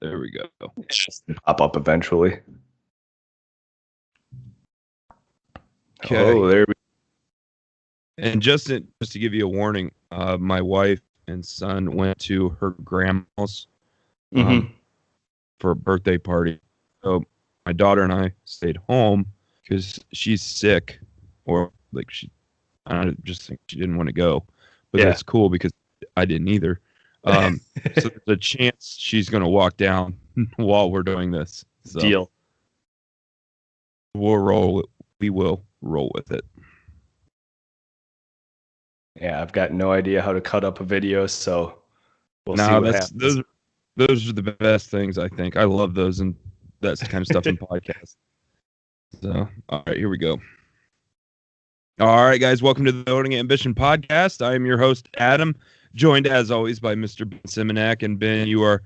There we go. Pop up eventually. Okay. Oh, there we And just to give you a warning, my wife and son went to her grandma's for a birthday party. So my daughter and I stayed home because she's sick, or like I just think she didn't want to go. But that's cool because I didn't either. So there's a chance she's going to walk down while we're doing this. So Deal. We'll roll. We will roll with it. Yeah, I've got no idea how to cut up a video, so we'll see what happens. Those are the best things, I think. I love those and that kind of stuff in podcasts. So, all right, here we go. All right, guys, welcome to the Owning Ambition podcast. I am your host, Adam, joined as always by Mr. Ben Simonak. And Ben, you are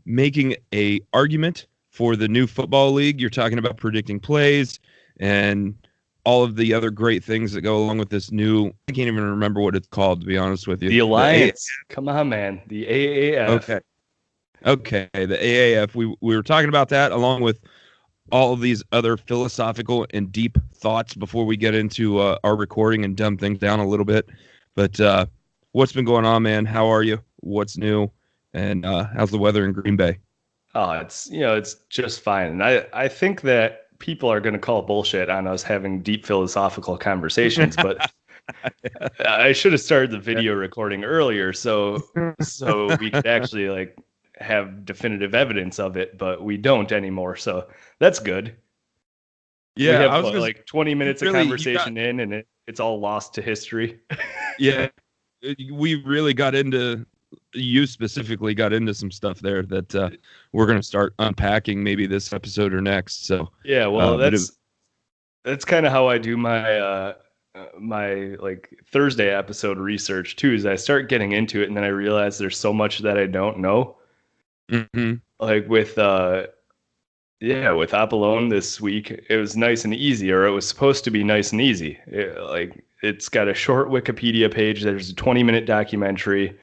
making a argument for the new football league. You're talking about predicting plays and all of the other great things that go along with this new, I can't even remember what it's called, to be honest with you. The Alliance. Come on, man. The AAF. Okay. The AAF. We were talking about that along with all of these other philosophical and deep thoughts before we get into our recording and dumb things down a little bit. But what's been going on, man? How are you? What's new? And how's the weather in Green Bay? Oh, it's just fine. And I think that people are going to call bullshit on us having deep philosophical conversations, but I should have started the video recording earlier so we could actually have definitive evidence of it, but we don't anymore. So that's good. Yeah, we have 20 minutes of conversation in, and it's all lost to history. Yeah, we really got into. You specifically got into some stuff there that we're going to start unpacking maybe this episode or next. So yeah, well, that's kind of how I do my my Thursday episode research too. Is I start getting into it, and then I realize there's so much that I don't know. Mm-hmm. Like with Apollon this week, it was nice and easy, or it was supposed to be nice and easy. It's got a short Wikipedia page. There's a 20-minute documentary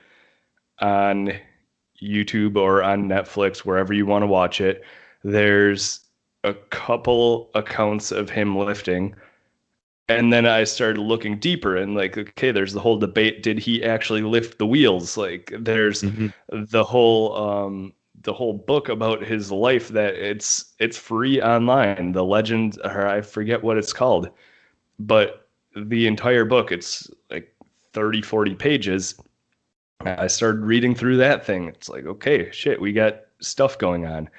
on YouTube or on Netflix, wherever you want to watch it. There's a couple accounts of him lifting. And then I started looking deeper and okay, there's the whole debate. Did he actually lift the wheels? There's the whole book about his life that it's free online. The Legend, or I forget what it's called, but the entire book, it's 30, 40 pages. I started reading through that thing. It's okay, shit, we got stuff going on.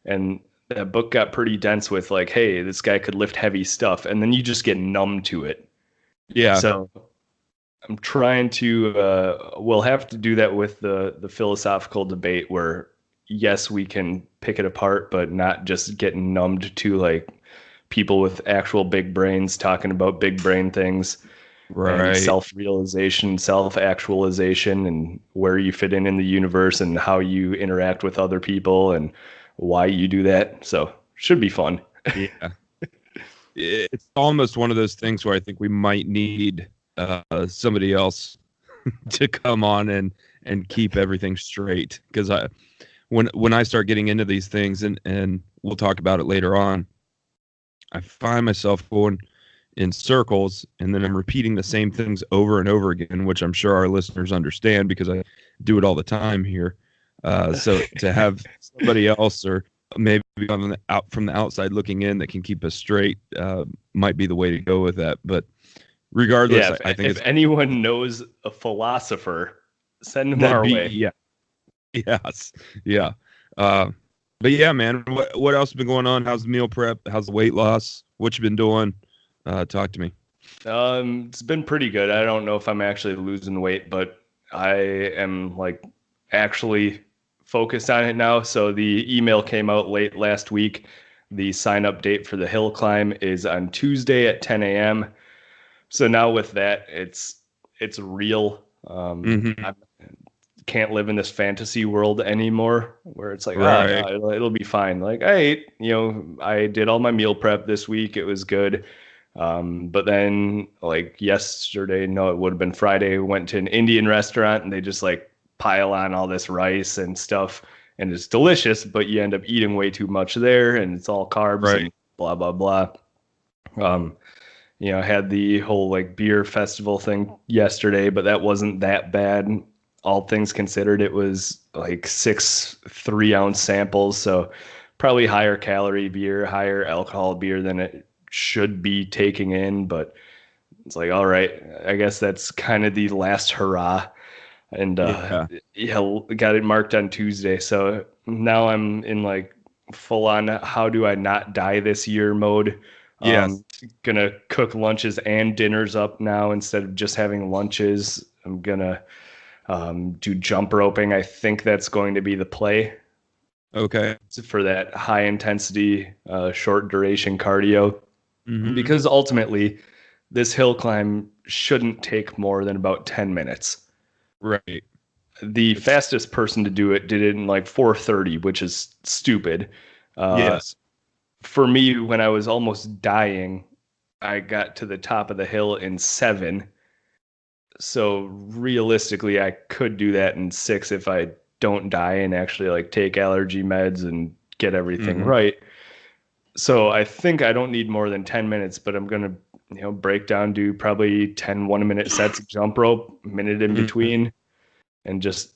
And that book got pretty dense with hey, this guy could lift heavy stuff. And then you just get numb to it. Yeah. So I'm trying to, we'll have to do that with the philosophical debate where, yes, we can pick it apart, but not just getting numbed to people with actual big brains talking about big brain things. Right. And self-realization, self-actualization, and where you fit in the universe and how you interact with other people and why you do that. So should be fun. Yeah. It's almost one of those things where I think we might need somebody else to come on and keep everything straight. Because when I start getting into these things, and we'll talk about it later on, I find myself going in circles, and then I'm repeating the same things over and over again, which I'm sure our listeners understand because I do it all the time here. So to have somebody else, or maybe out from the outside looking in, that can keep us straight might be the way to go with that. But regardless, I think if anyone knows a philosopher, send them our way. Yeah. Yes. Yeah. But yeah, man, what else has been going on? How's the meal prep? How's the weight loss? What you been doing? Talk to me. It's been pretty good. I don't know if I'm actually losing weight, but I am actually focused on it now. So the email came out late last week. The sign up date for the hill climb is on Tuesday at 10 a.m. So now with that, it's real. I can't live in this fantasy world anymore where it's right. It'll be fine. I did all my meal prep this week. It was good. But then yesterday, no, it would have been Friday, went to an Indian restaurant and they just pile on all this rice and stuff. and it's delicious, but you end up eating way too much there, and it's all carbs Right. and blah blah blah. Had the whole like beer festival thing yesterday, but that wasn't that bad. All things considered, it was like 6 3-ounce samples, so probably higher calorie beer, higher alcohol beer than it should be taking in. But it's like, all right, I guess that's kind of the last hurrah. And got it marked on Tuesday. So now I'm in like full on how do I not die this year mode. Yes. Gonna cook lunches and dinners up now instead of just having lunches. I'm gonna do jump roping. I think that's going to be the play Okay. for that high intensity, short duration cardio. Mhm. Because ultimately, this hill climb shouldn't take more than about 10 minutes. Right. The fastest person to do it did it in like 4:30, which is stupid. Yes. For me, when I was almost dying, I got to the top of the hill in 7. So realistically, I could do that in 6 if I don't die and actually like take allergy meds and get everything Mhm. right. So I think I don't need more than 10 minutes, but I'm going to, break down, do probably 10 1-minute sets of jump rope, minute in Mhm. between, and just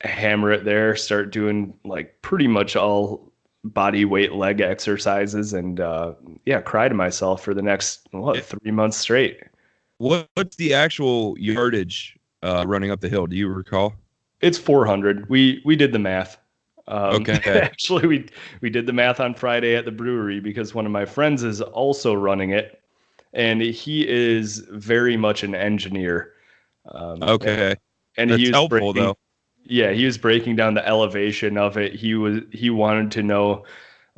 hammer it there. Start doing like pretty much all body weight leg exercises, and cry to myself for the next 3 months straight. What's the actual yardage running up the hill? Do you recall? It's 400. We did the math. Okay. Actually, we did the math on Friday at the brewery because one of my friends is also running it, and he is very much an engineer. Okay. And That's he was helpful though. Yeah, he was breaking down the elevation of it. He wanted to know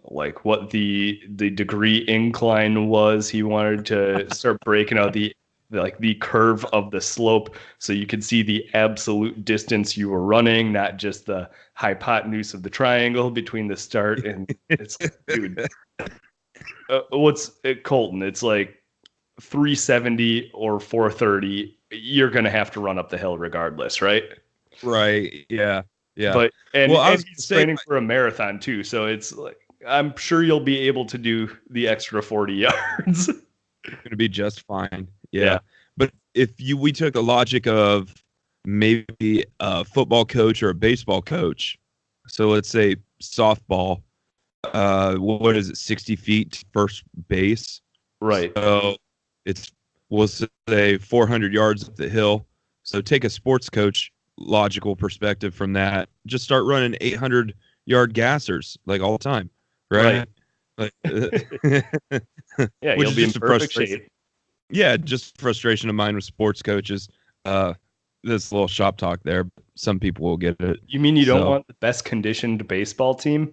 like what the degree incline was. He wanted to start breaking out the curve of the slope so you could see the absolute distance you were running, not just the hypotenuse of the triangle between the start and it's dude. What's it, Colton? It's like 370 or 430. You're gonna have to run up the hill regardless, right? Right. Yeah. Yeah. But Well, I was he's saying training for a marathon too, so it's like I'm sure you'll be able to do the extra 40 yards. going to be just fine. Yeah. Yeah. But if we took the logic of maybe a football coach or a baseball coach, so let's say softball, what is it, 60 feet to first base? Right. So it's, we'll say 400 yards up the hill. So take a sports coach logical perspective from that. Just start running 800-yard gassers like all the time, right? Like, Yeah, which you'll is be in just a perfect frustration. shape. Yeah, just frustration of mine with sports coaches. This little shop talk there. Some people will get it. You mean you don't So, want the best conditioned baseball team?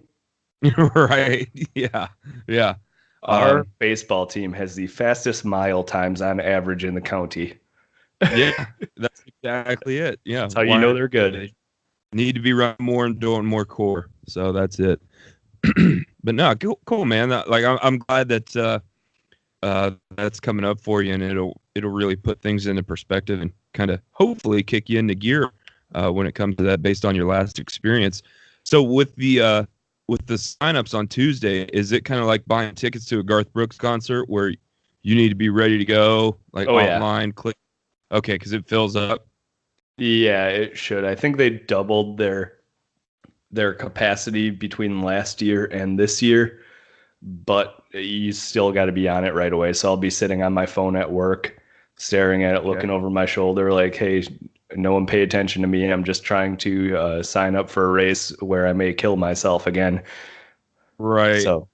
right? Yeah, yeah. Our baseball team has the fastest mile times on average in the county. Yeah, that's exactly it. Yeah, That's how you know they're good. They need to be running more and doing more core. So that's it. But no, cool, man. Like I'm glad that that's coming up for you, and it'll really put things into perspective and kind of hopefully kick you into gear when it comes to that, based on your last experience. So with the signups on Tuesday, is it kind of like buying tickets to a Garth Brooks concert where you need to be ready to go, like online, click? Okay, because it fills up. Yeah, it should. I think they doubled their capacity between last year and this year, but you still got to be on it right away. So I'll be sitting on my phone at work, staring at it, looking over my shoulder, like, hey, no one pay attention to me. I'm just trying to sign up for a race where I may kill myself again. Right. So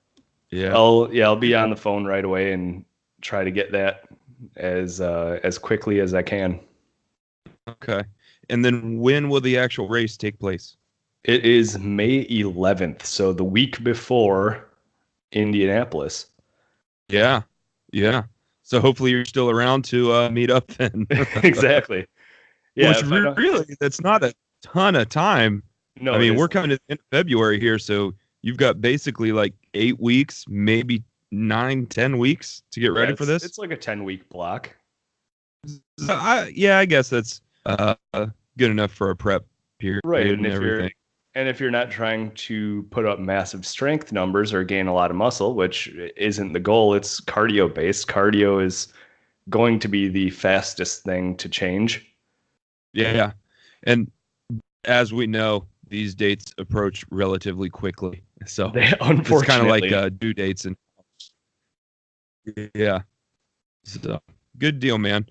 Yeah. I'll be on the phone right away and try to get that as quickly as I can. Okay. And then when will the actual race take place? It is May 11th, so the week before Indianapolis. Yeah. Yeah. So hopefully you're still around to meet up then. Exactly. Yeah. Which really, that's not a ton of time. No, I mean, we're coming to the end of February here, so you've got basically like 8 weeks, maybe 9-10 weeks to get ready for this. It's like a 10-week block. I guess that's good enough for a prep period, right? and everything. And if you're not trying to put up massive strength numbers or gain a lot of muscle, which isn't the goal, it's cardio based. Cardio is going to be the fastest thing to change. Yeah. And as we know, these dates approach relatively quickly. So Unfortunately, it's kind of like due dates. And yeah. So good deal, man.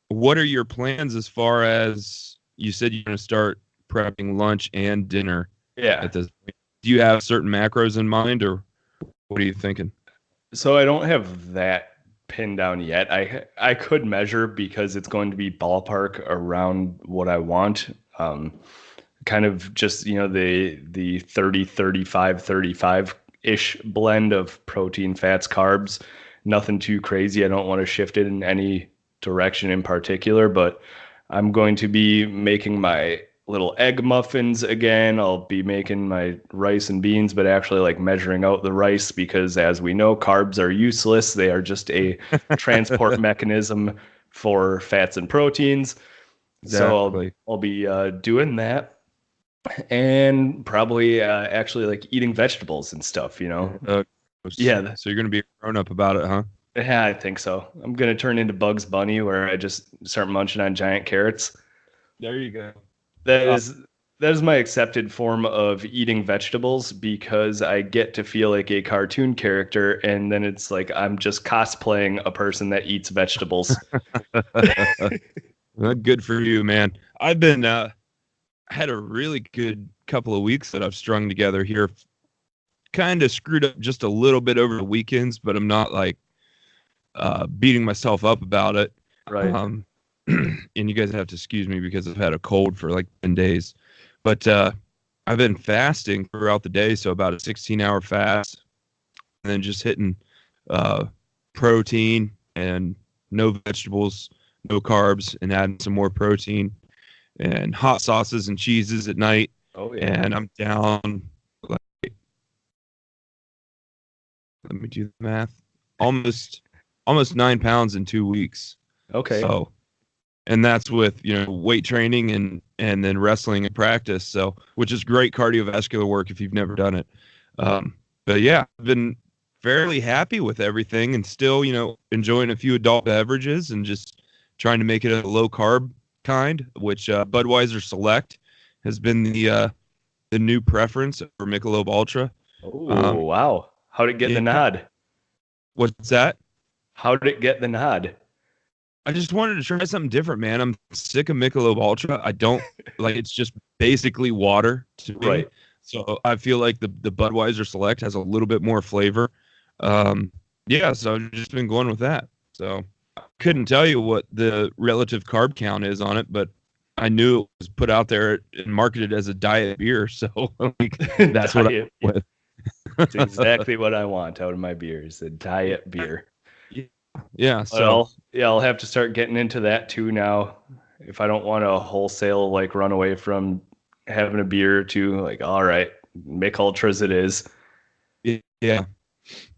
What are your plans as far as you said you're going to start prepping lunch and dinner at this point? Do you have certain macros in mind, or what are you thinking? So I don't have that pinned down yet. I could measure because it's going to be ballpark around what I want. Kind of just, the 30, 35, 35 ish blend of protein, fats, carbs. Nothing too crazy. I don't want to shift it in any direction in particular, but I'm going to be making my little egg muffins again. I'll be making my rice and beans, but actually like measuring out the rice because as we know, carbs are useless. They are just a transport mechanism for fats and proteins. Exactly. So I'll be doing that and probably actually like eating vegetables and stuff, Yeah. So you're going to be a grown up about it, huh? Yeah, I think so. I'm going to turn into Bugs Bunny where I just start munching on giant carrots. There you go. That is my accepted form of eating vegetables because I get to feel like a cartoon character and then it's like I'm just cosplaying a person that eats vegetables. Good for you, man. I've been had a really good couple of weeks that I've strung together here. Kind of screwed up just a little bit over the weekends, but I'm not like beating myself up about it. Right. And you guys have to excuse me because I've had a cold for like 10 days. But I've been fasting throughout the day, so about a 16-hour fast, and then just hitting protein and no vegetables, no carbs, and adding some more protein and hot sauces and cheeses at night. Oh yeah. And I'm down, like, let me do the math, almost 9 pounds in 2 weeks. Okay. So, and that's with, weight training and then wrestling and practice. So, which is great cardiovascular work if you've never done it. But yeah, I've been fairly happy with everything and still, enjoying a few adult beverages and just trying to make it a low carb kind, which Budweiser Select has been the new preference for Michelob Ultra. Oh, wow. How'd it get the nod? What's that? How did it get the nod? I just wanted to try something different, man. I'm sick of Michelob Ultra. I don't like, it's just basically water to me. Right. So I feel like the Budweiser Select has a little bit more flavor. Yeah, so I've just been going with that. So I couldn't tell you what the relative carb count is on it, but I knew it was put out there and marketed as a diet beer. So like, that's what I'm with. That's exactly what I want out of my beer is a diet beer. Yeah. So I'll have to start getting into that too now. If I don't want to wholesale like run away from having a beer or two, like, all right, Mich Ultras it is. Yeah.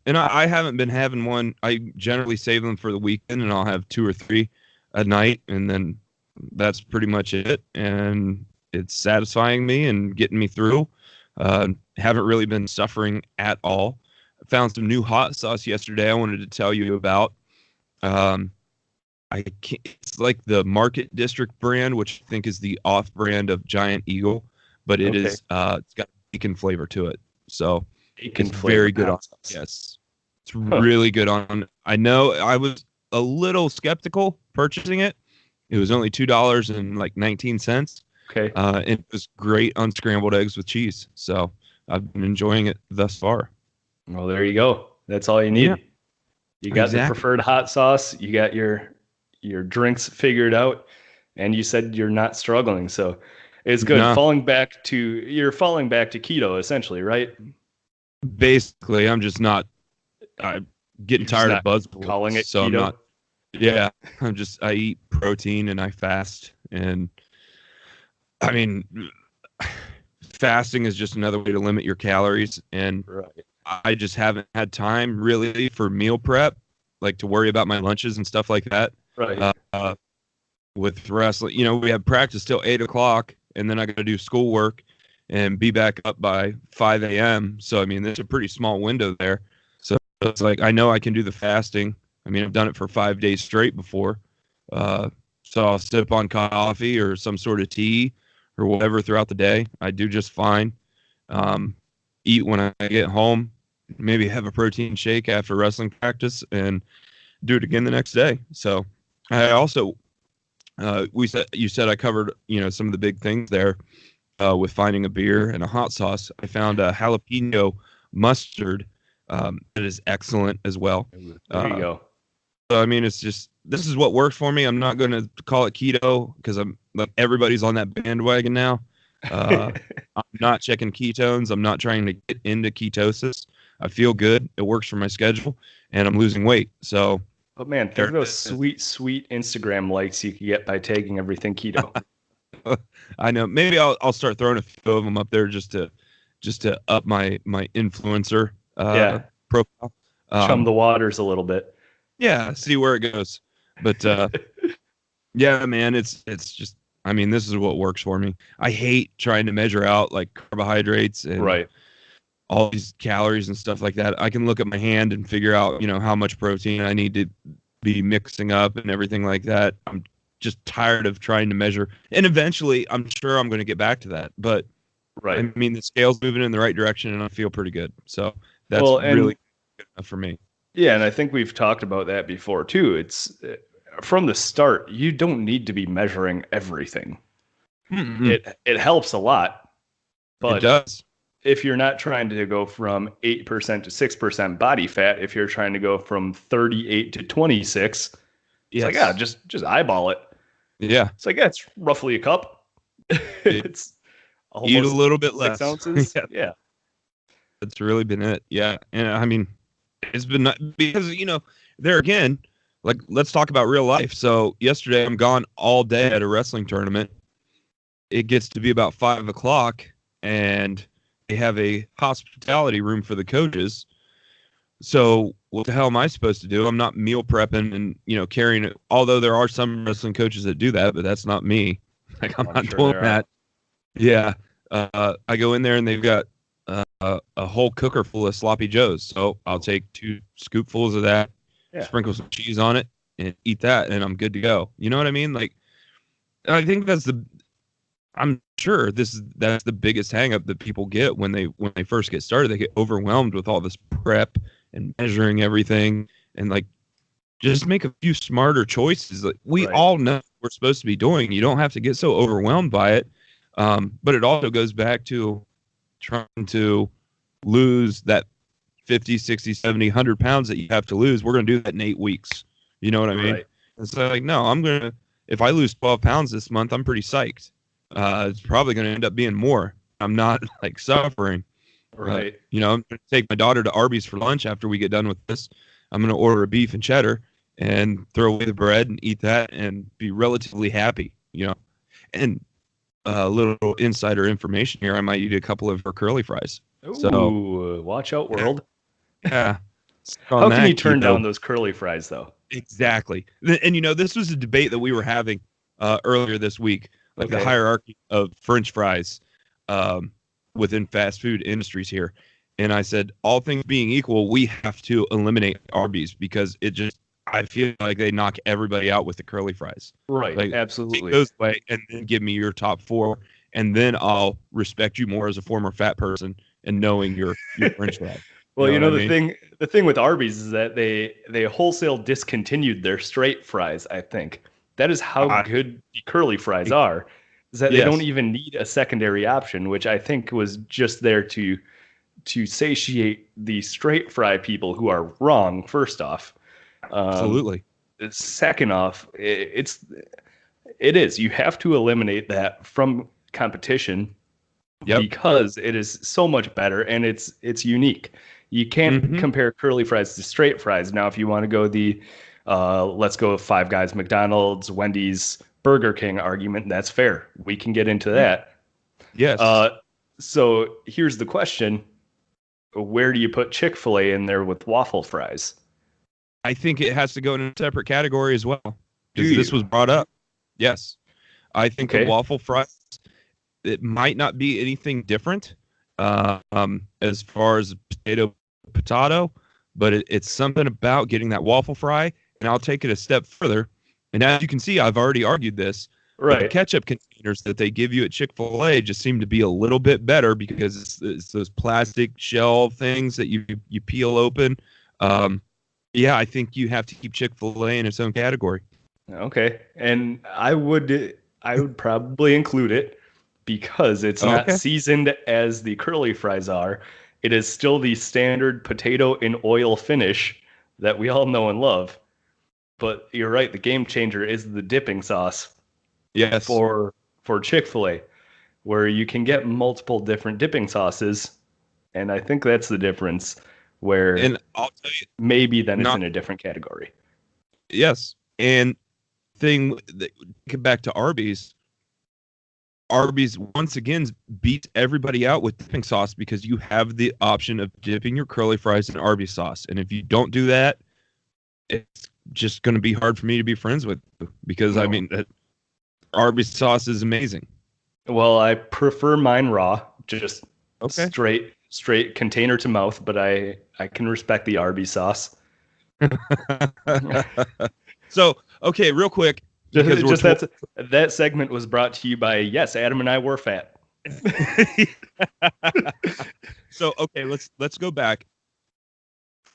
And I haven't been having one. I generally save them for the weekend and I'll have 2 or 3 a night. And then that's pretty much it. And it's satisfying me and getting me through. Haven't really been suffering at all. I found some new hot sauce yesterday I wanted to tell you about. It's like the Market District brand, which I think is the off brand of Giant Eagle, but it is it's got bacon flavor to it. So it's very good on. Yes, it's really good on. I know I was a little skeptical purchasing it. It was only $2.19. Okay. It was great on scrambled eggs with cheese. So I've been enjoying it thus far. Well, there you go. That's all you need. Yeah, you got the preferred hot sauce. You got your drinks figured out, and you said you're not struggling. So it's good. No. You're falling back to keto essentially, right? Basically, I'm just not. I'm getting tired of buzzwords. Calling it so keto. I'm not. Yeah, I eat protein and I fast, and I mean, fasting is just another way to limit your calories, and I just haven't had time really for meal prep, like to worry about my lunches and stuff like that. Right. With wrestling, we have practice till 8 o'clock, and then I got to do schoolwork, and be back up by 5 a.m. So, I mean, there's a pretty small window there. So it's like, I know I can do the fasting. I mean, I've done it for 5 days straight before. So I'll sip on coffee or some sort of tea or whatever throughout the day. I do just fine. Eat when I get home, maybe have a protein shake after wrestling practice and do it again the next day. So I also, you said I covered, some of the big things there, with finding a beer and a hot sauce. I found a jalapeno mustard, that is excellent as well. There you go. So, I mean, it's just, this is what works for me. I'm not going to call it keto because I'm like, everybody's on that bandwagon now. I'm not checking ketones. I'm not trying to get into ketosis. I feel good. It works for my schedule and I'm losing weight. So, but man, think of those sweet Instagram likes you can get by taking everything keto. I know. Maybe I'll start throwing a few of them up there just to up my influencer profile. Chum the waters a little bit. Yeah, see where it goes. But yeah, man, it's just, I mean, this is what works for me. I hate trying to measure out like carbohydrates and all these calories and stuff like that. I can look at my hand and figure out, how much protein I need to be mixing up and everything like that. I'm just tired of trying to measure. And eventually, I'm sure I'm going to get back to that. But I mean, the scale's moving in the right direction and I feel pretty good. So that's really good enough for me. Yeah, and I think we've talked about that before too. It's from the start, you don't need to be measuring everything. Mm-hmm. It helps a lot, but it does. If you're not trying to go from 8% to 6% body fat, if you're trying to go from 38 to 26, it's like, just eyeball it. Yeah. It's like, it's roughly a cup. It's eat a little bit 6 less. ounces. Yeah. That's really been it. Yeah. And I mean, it's been because, there again, like, let's talk about real life. So yesterday I'm gone all day at a wrestling tournament. It gets to be about 5:00 and they have a hospitality room for the coaches. So what the hell am I supposed to do? I'm not meal prepping and, carrying it. Although there are some wrestling coaches that do that, but that's not me. Like, I'm not doing that. Yeah. I go in there and they've got a whole cooker full of sloppy joes. So I'll take 2 scoopfuls of that, sprinkle some cheese on it and eat that. And I'm good to go. You know what I mean? Like, I think I'm sure that's the biggest hang up that people get when they first get started. They get overwhelmed with all this prep and measuring everything and like, just make a few smarter choices. Like, we all know what we're supposed to be doing. You don't have to get so overwhelmed by it. But it also goes back to trying to lose that 50, 60, 70, 100 pounds that you have to lose. We're going to do that in 8 weeks. You know what I mean? It's like, no, if I lose 12 pounds this month, I'm pretty psyched. It's probably going to end up being more. I'm not like suffering. Right. I'm going to take my daughter to Arby's for lunch after we get done with this. I'm going to order a beef and cheddar and throw away the bread and eat that and be relatively happy, and a little insider information here. I might eat a couple of her curly fries. Ooh, so watch out, world. Yeah. How can you turn down those curly fries, though? Exactly. And, this was a debate that we were having earlier this week, like the hierarchy of French fries within fast food industries here. And I said, all things being equal, we have to eliminate Arby's because I feel like they knock everybody out with the curly fries. Right. Like, absolutely. Take those away and then give me your top 4. And then I'll respect you more as a former fat person and knowing your French fries. Well, the thing with Arby's is that they wholesale discontinued their straight fries, I think. That is how good the curly fries are, is that they don't even need a secondary option, which I think was just there to satiate the straight fry people who are wrong, first off. Absolutely. Second off, it is. You have to eliminate that from competition because it is so much better and it's unique. You can't compare curly fries to straight fries. Now, if you want to go the let's go Five Guys, McDonald's, Wendy's, Burger King argument, that's fair. We can get into that. Yes. So here's the question. Where do you put Chick-fil-A in there with waffle fries? I think it has to go in a separate category as well. Because this was brought up. Yes. I think the waffle fries, it might not be anything different as far as potato, but it's something about getting that waffle fry. And I'll take it a step further. And as you can see, I've already argued this. But the Right. ketchup containers that they give you at Chick-fil-A just seem to be a little bit better because it's those plastic shell things that you peel open. Yeah, I think you have to keep Chick-fil-A in its own category. Okay. And I would probably include it because it's not Okay. seasoned as the curly fries are. It is still the standard potato in oil finish that we all know and love. But you're right, the game changer is the dipping sauce Yes. for Chick-fil-A, where you can get multiple different dipping sauces, and I think that's the difference where And I'll tell you, maybe then it's not in a different category. yes. And thing that get back to Arby's. Arby's once again beats everybody out with dipping sauce because you have the option of dipping your curly fries in Arby's sauce. And if you don't do that, it's just going to be hard for me to be friends with you because I No. mean, Arby's sauce is amazing. Well, I prefer mine raw, just Okay. straight container to mouth, but I can respect the Arby's sauce. So, okay, real quick, because Just that segment was brought to you by yes, Adam and I were fat. So, okay, let's go back.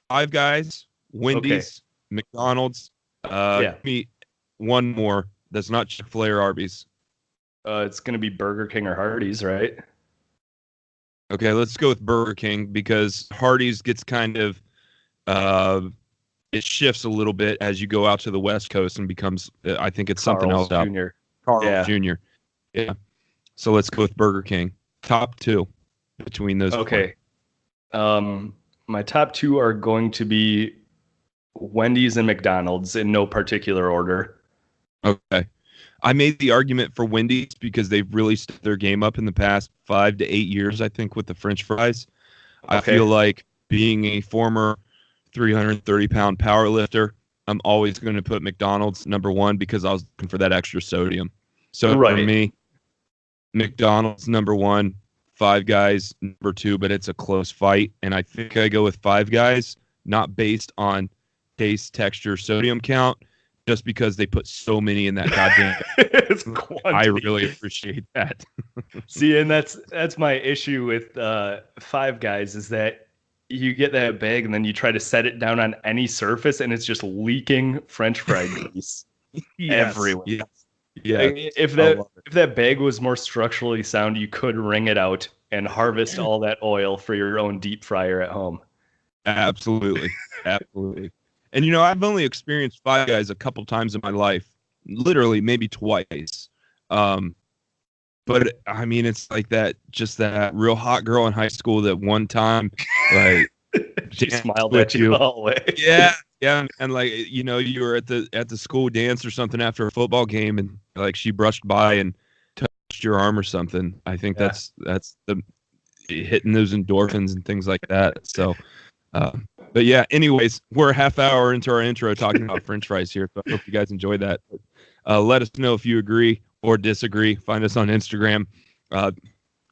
Five Guys, Wendy's, McDonald's. Yeah. Give me one more that's not Chick-fil-A or Arby's. It's gonna be Burger King or Hardee's, right? Okay, let's go with Burger King because Hardee's gets kind of uh, it shifts a little bit as you go out to the West Coast and becomes I think it's something Carl's else out. Jr. Carl's Yeah. Jr. Yeah. So let's go with Burger King. Top two between those. Okay. My top two are going to be Wendy's and McDonald's in no particular order. Four. Okay. I made the argument for Wendy's because they've really stepped their game up in the past 5 to 8 years, I think, with the French fries. I Okay. feel like being a former 330-pound power lifter, I'm always going to put McDonald's number one because I was looking for that extra sodium. So for Right. me, McDonald's number one, Five Guys number two, but it's a close fight. And I think I go with Five Guys, not based on taste, texture, sodium count, just because they put so many in that goddamn. It's I quantity. really appreciate that. See, and that's my issue with Five Guys is that you get that bag and then you try to set it down on any surface and it's just leaking French fry grease everywhere. Yes. Yeah. Like, if I love it. that bag was more structurally sound, you could wring it out and harvest all that oil for your own deep fryer at home. Absolutely. Absolutely. And you know, I've only experienced Five Guys a couple times in my life, literally maybe twice. But I mean, it's like that, just that real hot girl in high school that one time, like, She danced smiled with at you the whole way. yeah, yeah, and like you know, you were at the school dance or something after a football game, and like she brushed by and touched your arm or something. I think Yeah. that's the hitting those endorphins and things like that. So, but yeah. Anyways, we're a half hour into our intro talking about French fries here. So I hope you guys enjoyed that. Let us know if you agree or disagree. Find us on Instagram.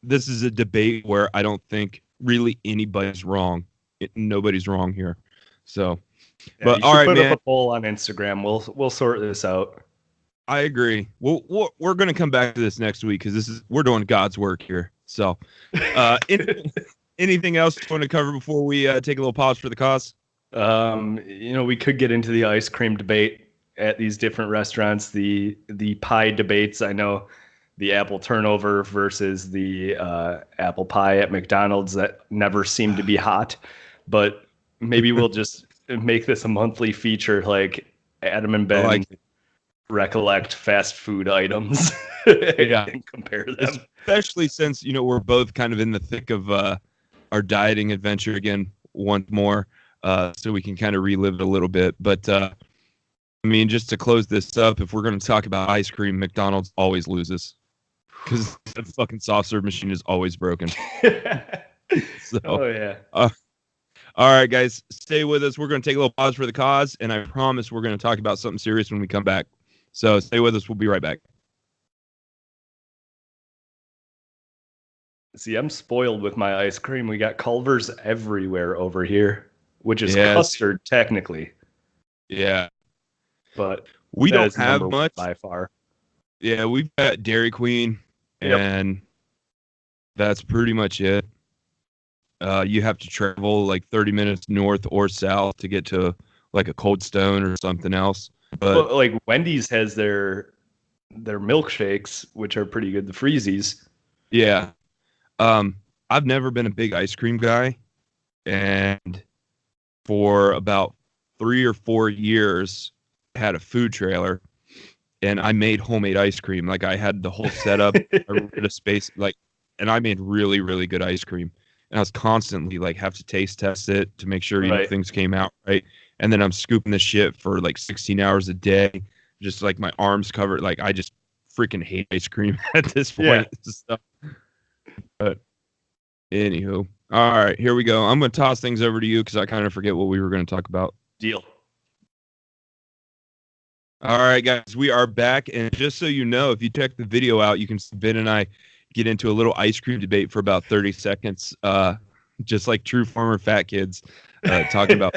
This is a debate where I don't think really anybody's wrong. Nobody's wrong here. So, Yeah, but you all should right, put man. up a poll on Instagram. We'll sort this out. I agree. We're going to come back to this next week because we're doing God's work here. So, anything else you want to cover before we take a little pause for the cause? We could get into the ice cream debate at these different restaurants, the pie debates. I know the apple turnover versus the apple pie at McDonald's that never seemed to be hot, but maybe we'll just make this a monthly feature, like Adam and Ben like recollect fast food items Yeah. and compare them. Especially since, you know, we're both kind of in the thick of our dieting adventure again once more, so we can kind of relive it a little bit. But, I mean, just to close this up, if we're going to talk about ice cream, McDonald's always loses because the fucking soft serve machine is always broken. So, Oh yeah. all right, guys, stay with us. We're going to take a little pause for the cause, and I promise we're going to talk about something serious when we come back. So stay with us. We'll be right back. See, I'm spoiled with my ice cream. We got Culver's everywhere over here, which is Yes. custard technically, Yeah. but We that don't is have number one much. by far. Yeah, we've got Dairy Queen, Yep. and that's pretty much it. You have to travel like 30 minutes north or south to get to like a Cold Stone or something else. But Well, like Wendy's has their milkshakes, which are pretty good. The Freezies. yeah, I've never been a big ice cream guy, and for about 3 or 4 years, I had a food trailer, and I made homemade ice cream. Like I had the whole setup, I rented a space, like, and I made really, really good ice cream. And I was constantly like have to taste test it to make sure Right. things came out right. And then I'm scooping this shit for like 16 hours a day, just like my arms covered. Like I just freaking hate ice cream at this Yeah. point. So, but anywho, all right, here we go. I'm gonna toss things over to you because I kind of forget what we were gonna talk about. Deal. All right, guys, we are back. And just so you know, if you check the video out, you can see Ben and I get into a little ice cream debate for about 30 seconds, just like true former fat kids talking about.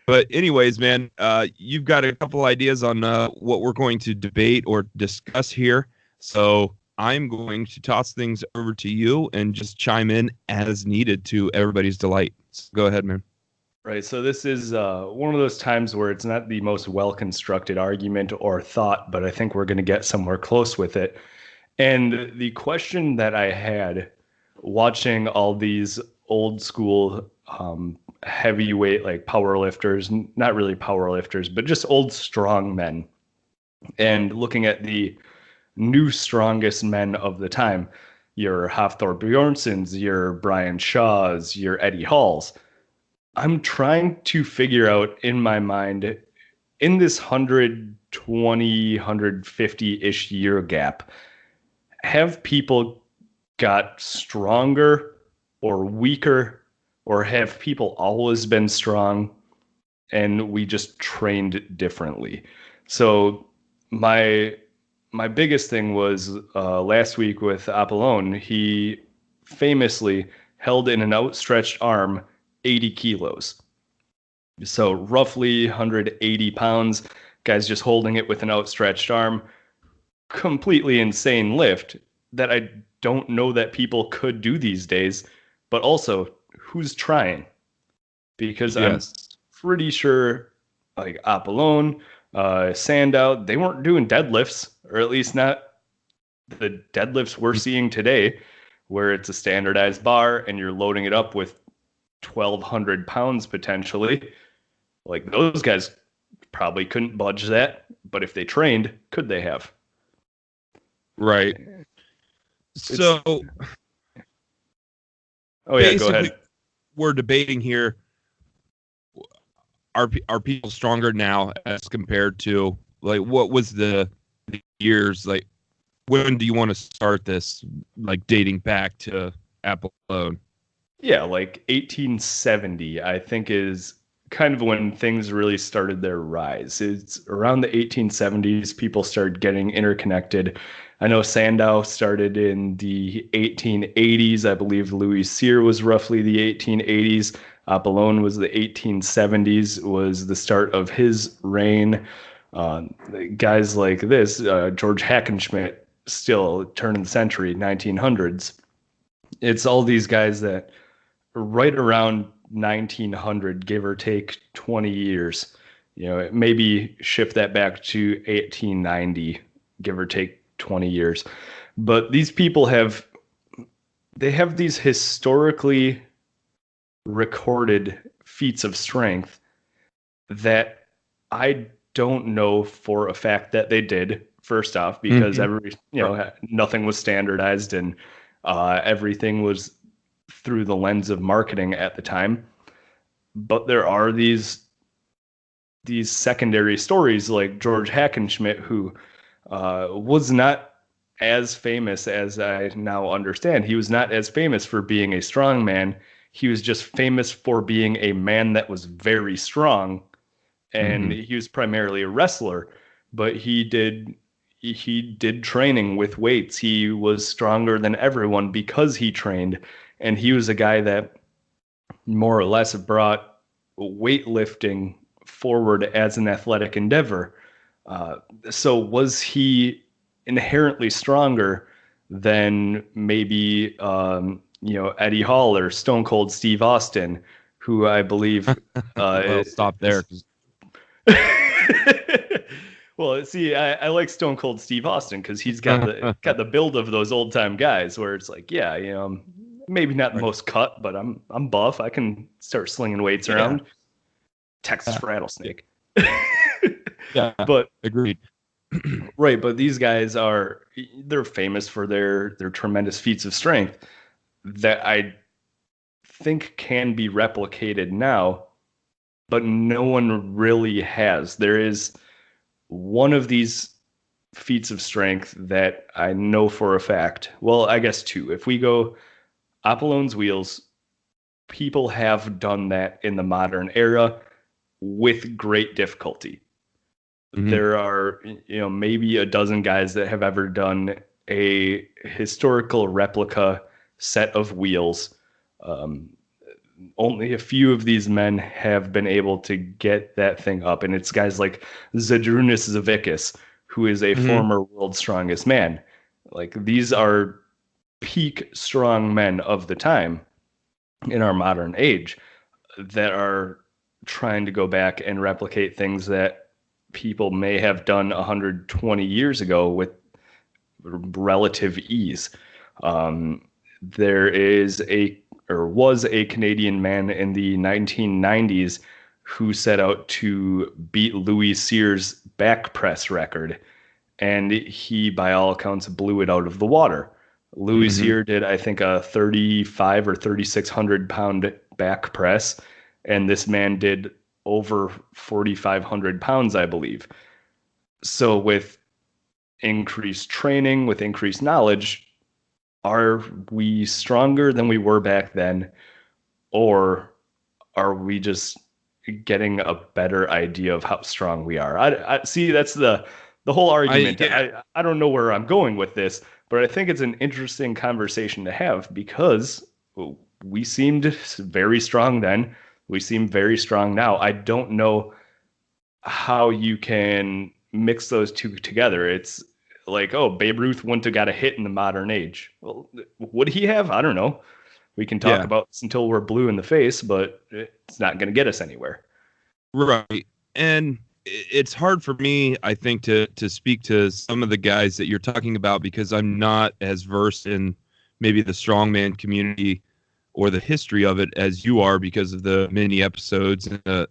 But anyways, man, you've got a couple ideas on what we're going to debate or discuss here. So I'm going to toss things over to you and just chime in as needed to everybody's delight. So go ahead, man. Right. So this is one of those times where it's not the most well-constructed argument or thought, but I think we're going to get somewhere close with it. And the question that I had watching all these old school heavyweight, like power lifters, not really power lifters, but just old strong men, and looking at the new strongest men of the time, your Hafthor Bjornsons, your Brian Shaws, your Eddie Halls. I'm trying to figure out in my mind, in this 120, 150-ish year gap, have people got stronger or weaker, or have people always been strong and we just trained differently? So my biggest thing was last week with Apollon. He famously held in an outstretched arm 80 kilos. So roughly 180 pounds. Guy's just holding it with an outstretched arm. Completely insane lift that I don't know that people could do these days. But also, who's trying? Because Yes. I'm pretty sure like Apollon, Sandow, they weren't doing deadlifts, or at least not the deadlifts we're seeing today, where it's a standardized bar and you're loading it up with 1,200 pounds potentially. Like those guys probably couldn't budge that, but if they trained, could they have? Right. So oh yeah, go ahead. We're debating here. Are people stronger now as compared to like what was the years like? When do you want to start this? Like dating back to Apollon? Yeah, like 1870, I think is kind of when things really started their rise. It's around the 1870s, people started getting interconnected. I know Sandow started in the 1880s. I believe Louis Cyr was roughly the 1880s. Apollon was the 1870s, was the start of his reign. Guys like this, George Hackenschmidt, still turn of the century, 1900s. It's all these guys that right around 1900, give or take 20 years. Maybe shift that back to 1890, give or take 20 years. But these people have these historically recorded feats of strength that I don't know for a fact that they did, first off, because nothing was standardized and everything was through the lens of marketing at the time. But there are these secondary stories like George Hackenschmidt, who was not as famous as I now understand. He was not as famous for being a strong man. He was just famous for being a man that was very strong. And he was primarily a wrestler, but he did he did training with weights. He was stronger than everyone because he trained. And he was a guy that more or less brought weightlifting forward as an athletic endeavor. So was he inherently stronger than maybe Eddie Hall or Stone Cold Steve Austin, who I believe well, stop there. Well, see, I like Stone Cold Steve Austin because he's got the build of those old time guys where it's like, yeah, maybe not the most cut, but I'm buff. I can start slinging weights around. Texas rattlesnake. Yeah, but agreed. Right, but these guys they're famous for their tremendous feats of strength that I think can be replicated now, but no one really has. There is one of these feats of strength that I know for a fact. Well, I guess two. If we go Apollon's Wheels, people have done that in the modern era with great difficulty. Mm-hmm. There are, maybe a dozen guys that have ever done a historical replica set of wheels. Only a few of these men have been able to get that thing up, and it's guys like Zydrunas Zavickas, who is a former world's strongest man. Like, these are peak strong men of the time in our modern age that are trying to go back and replicate things that people may have done 120 years ago with relative ease. There was a Canadian man in the 1990s who set out to beat Louis Cyrs' back press record, and he, by all accounts, blew it out of the water. Louis Cyr did, I think, a 35 or 3,600 pound back press, and this man did over 4,500 pounds, I believe. So with increased training, with increased knowledge, are we stronger than we were back then? Or are we just getting a better idea of how strong we are? I see, that's the whole argument. I don't know where I'm going with this, but I think it's an interesting conversation to have because we seemed very strong then. We seem very strong now. I don't know how you can mix those two together. It's like, oh, Babe Ruth wouldn't have got a hit in the modern age. Well, would he have? I don't know. We can talk about this until we're blue in the face, but it's not going to get us anywhere. Right. And it's hard for me, I think, to speak to some of the guys that you're talking about because I'm not as versed in maybe the strongman community or the history of it as you are because of the mini episodes and the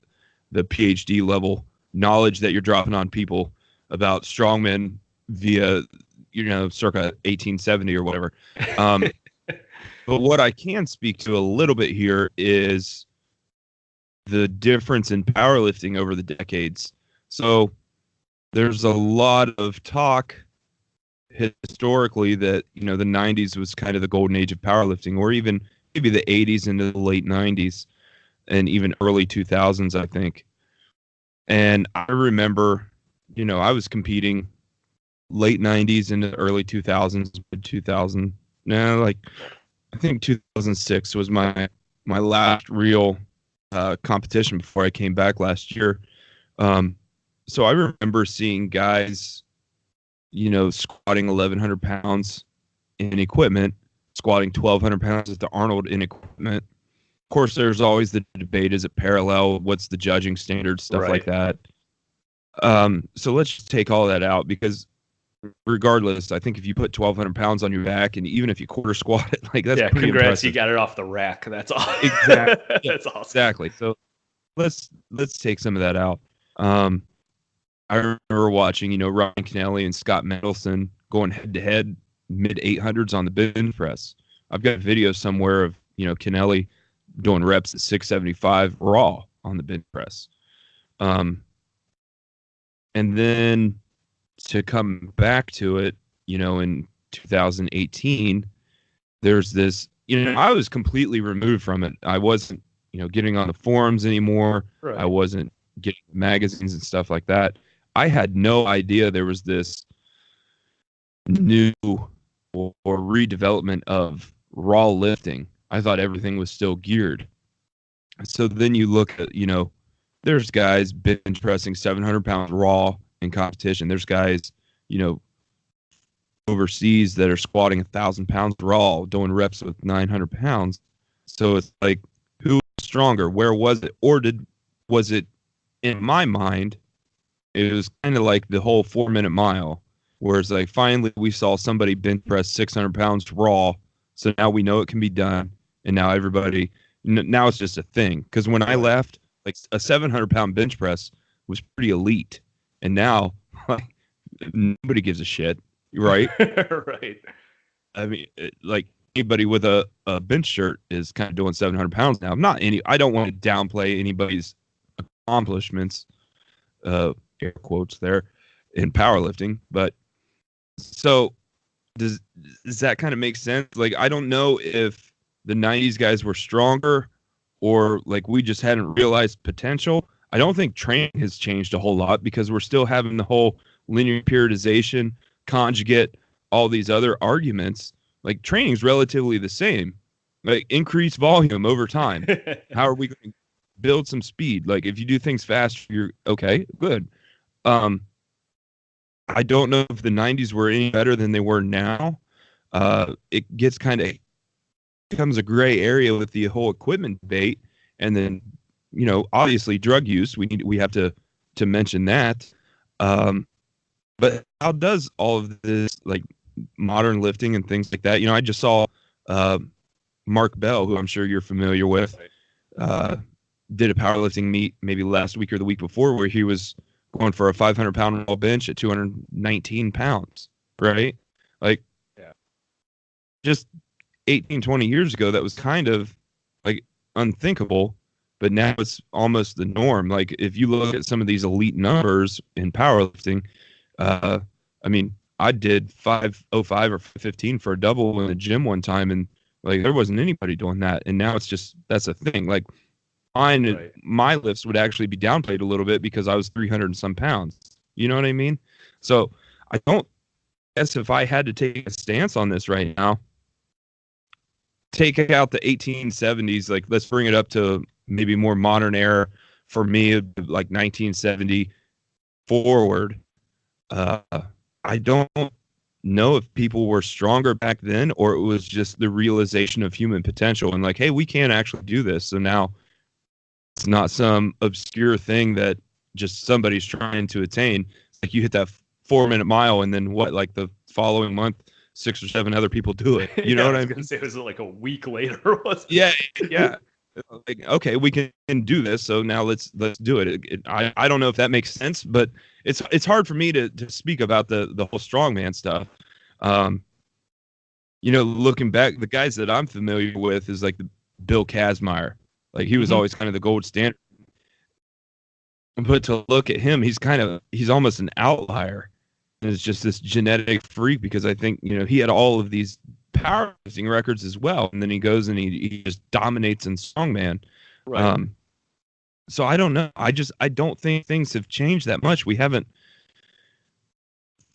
PhD level knowledge that you're dropping on people about strongmen via, circa 1870 or whatever. But what I can speak to a little bit here is the difference in powerlifting over the decades. So there's a lot of talk historically that, the 90s was kind of the golden age of powerlifting, or even maybe the 80s into the late 90s and even early 2000s, I think. And I remember, I was competing late 90s into early 2000s, mid 2000. I think 2006 was my last real competition before I came back last year. So I remember seeing guys, squatting 1,100 pounds in equipment, squatting 1,200 pounds at the Arnold in equipment. Of course, there's always the debate, is it parallel? What's the judging standard? Stuff like that. So let's just take all that out because regardless, I think if you put 1,200 pounds on your back and even if you quarter squat it, that's pretty congrats, impressive. You got it off the rack. That's all. Exactly. That's awesome. Exactly. So let's take some of that out. I remember watching, Ryan Kennelly and Scott Mendelson going head to head mid 800s on the bench press. I've got a video somewhere of, Kennelly doing reps at 675 raw on the bench press. And then to come back to it, in 2018, there's this, I was completely removed from it. I wasn't, getting on the forums anymore. Right. I wasn't getting magazines and stuff like that. I had no idea there was this new or redevelopment of raw lifting. I thought everything was still geared. So then you look at, there's guys bench pressing 700 pounds raw in competition. There's guys, you know, overseas that are squatting 1,000 pounds raw, doing reps with 900 pounds. So it's like, who was stronger? Where was it? Or was it, in my mind, it was kind of like the whole 4-minute mile, where it's like finally we saw somebody bench press 600 pounds raw. So now we know it can be done. And now everybody, now it's just a thing. Because when I left, like a 700-pound bench press was pretty elite. And now, like, nobody gives a shit, right? Right. I mean, like anybody with a bench shirt is kind of doing 700 pounds now. I don't want to downplay anybody's accomplishments, air quotes there, in powerlifting. But so does that kind of make sense? Like, I don't know if the 90s guys were stronger or like we just hadn't realized potential. I don't think training has changed a whole lot because we're still having the whole linear periodization, conjugate, all these other arguments. Like, training's relatively the same. Like, increase volume over time. How are we going to build some speed? Like, if you do things fast, you're okay, good. I don't know if the 90s were any better than they were now. It gets becomes a gray area with the whole equipment debate, and then obviously drug use. We have to mention that. But how does all of this, like modern lifting and things like that? I just saw Mark Bell, who I'm sure you're familiar with, did a powerlifting meet maybe last week or the week before, where he was going for a 500-pound raw bench at 219 pounds, right? Like, yeah, just 18, 20 years ago, that was kind of like unthinkable, but now it's almost the norm. Like, if you look at some of these elite numbers in powerlifting, I mean, I did 505 or 515 for a double in the gym one time, and like there wasn't anybody doing that. And now it's just, that's a thing. Like, my lifts would actually be downplayed a little bit because I was 300 and some pounds. You know what I mean? So I don't guess if I had to take a stance on this right now, take out the 1870s, like let's bring it up to maybe more modern era for me, like 1970 forward. I don't know if people were stronger back then or it was just the realization of human potential and like, hey, we can actually do this. So now it's not some obscure thing that just somebody's trying to attain. Like, you hit that 4-minute mile and then what, like the following month, 6 or 7 other people do it. You know what I mean? Gonna say, was it like a week later? Yeah. Like, okay, we can do this, so now let's do it. I don't know if that makes sense, but it's hard for me to speak about the whole strongman stuff. Looking back, the guys that I'm familiar with is like the Bill Kazmaier. Like, he was always kind of the gold standard. But to look at him, he's almost an outlier. And it's just this genetic freak because I think, he had all of these powerlifting records as well. And then he goes and he just dominates in strongman. Right. So I don't know. I don't think things have changed that much. We haven't,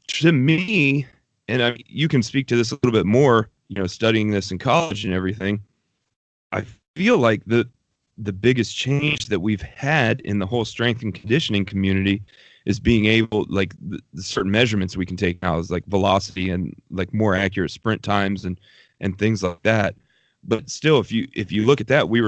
to me, and you can speak to this a little bit more, studying this in college and everything. I feel like the biggest change that we've had in the whole strength and conditioning community is being able, like the certain measurements we can take now is like velocity and like more accurate sprint times and things like that. But still, if you look at that, we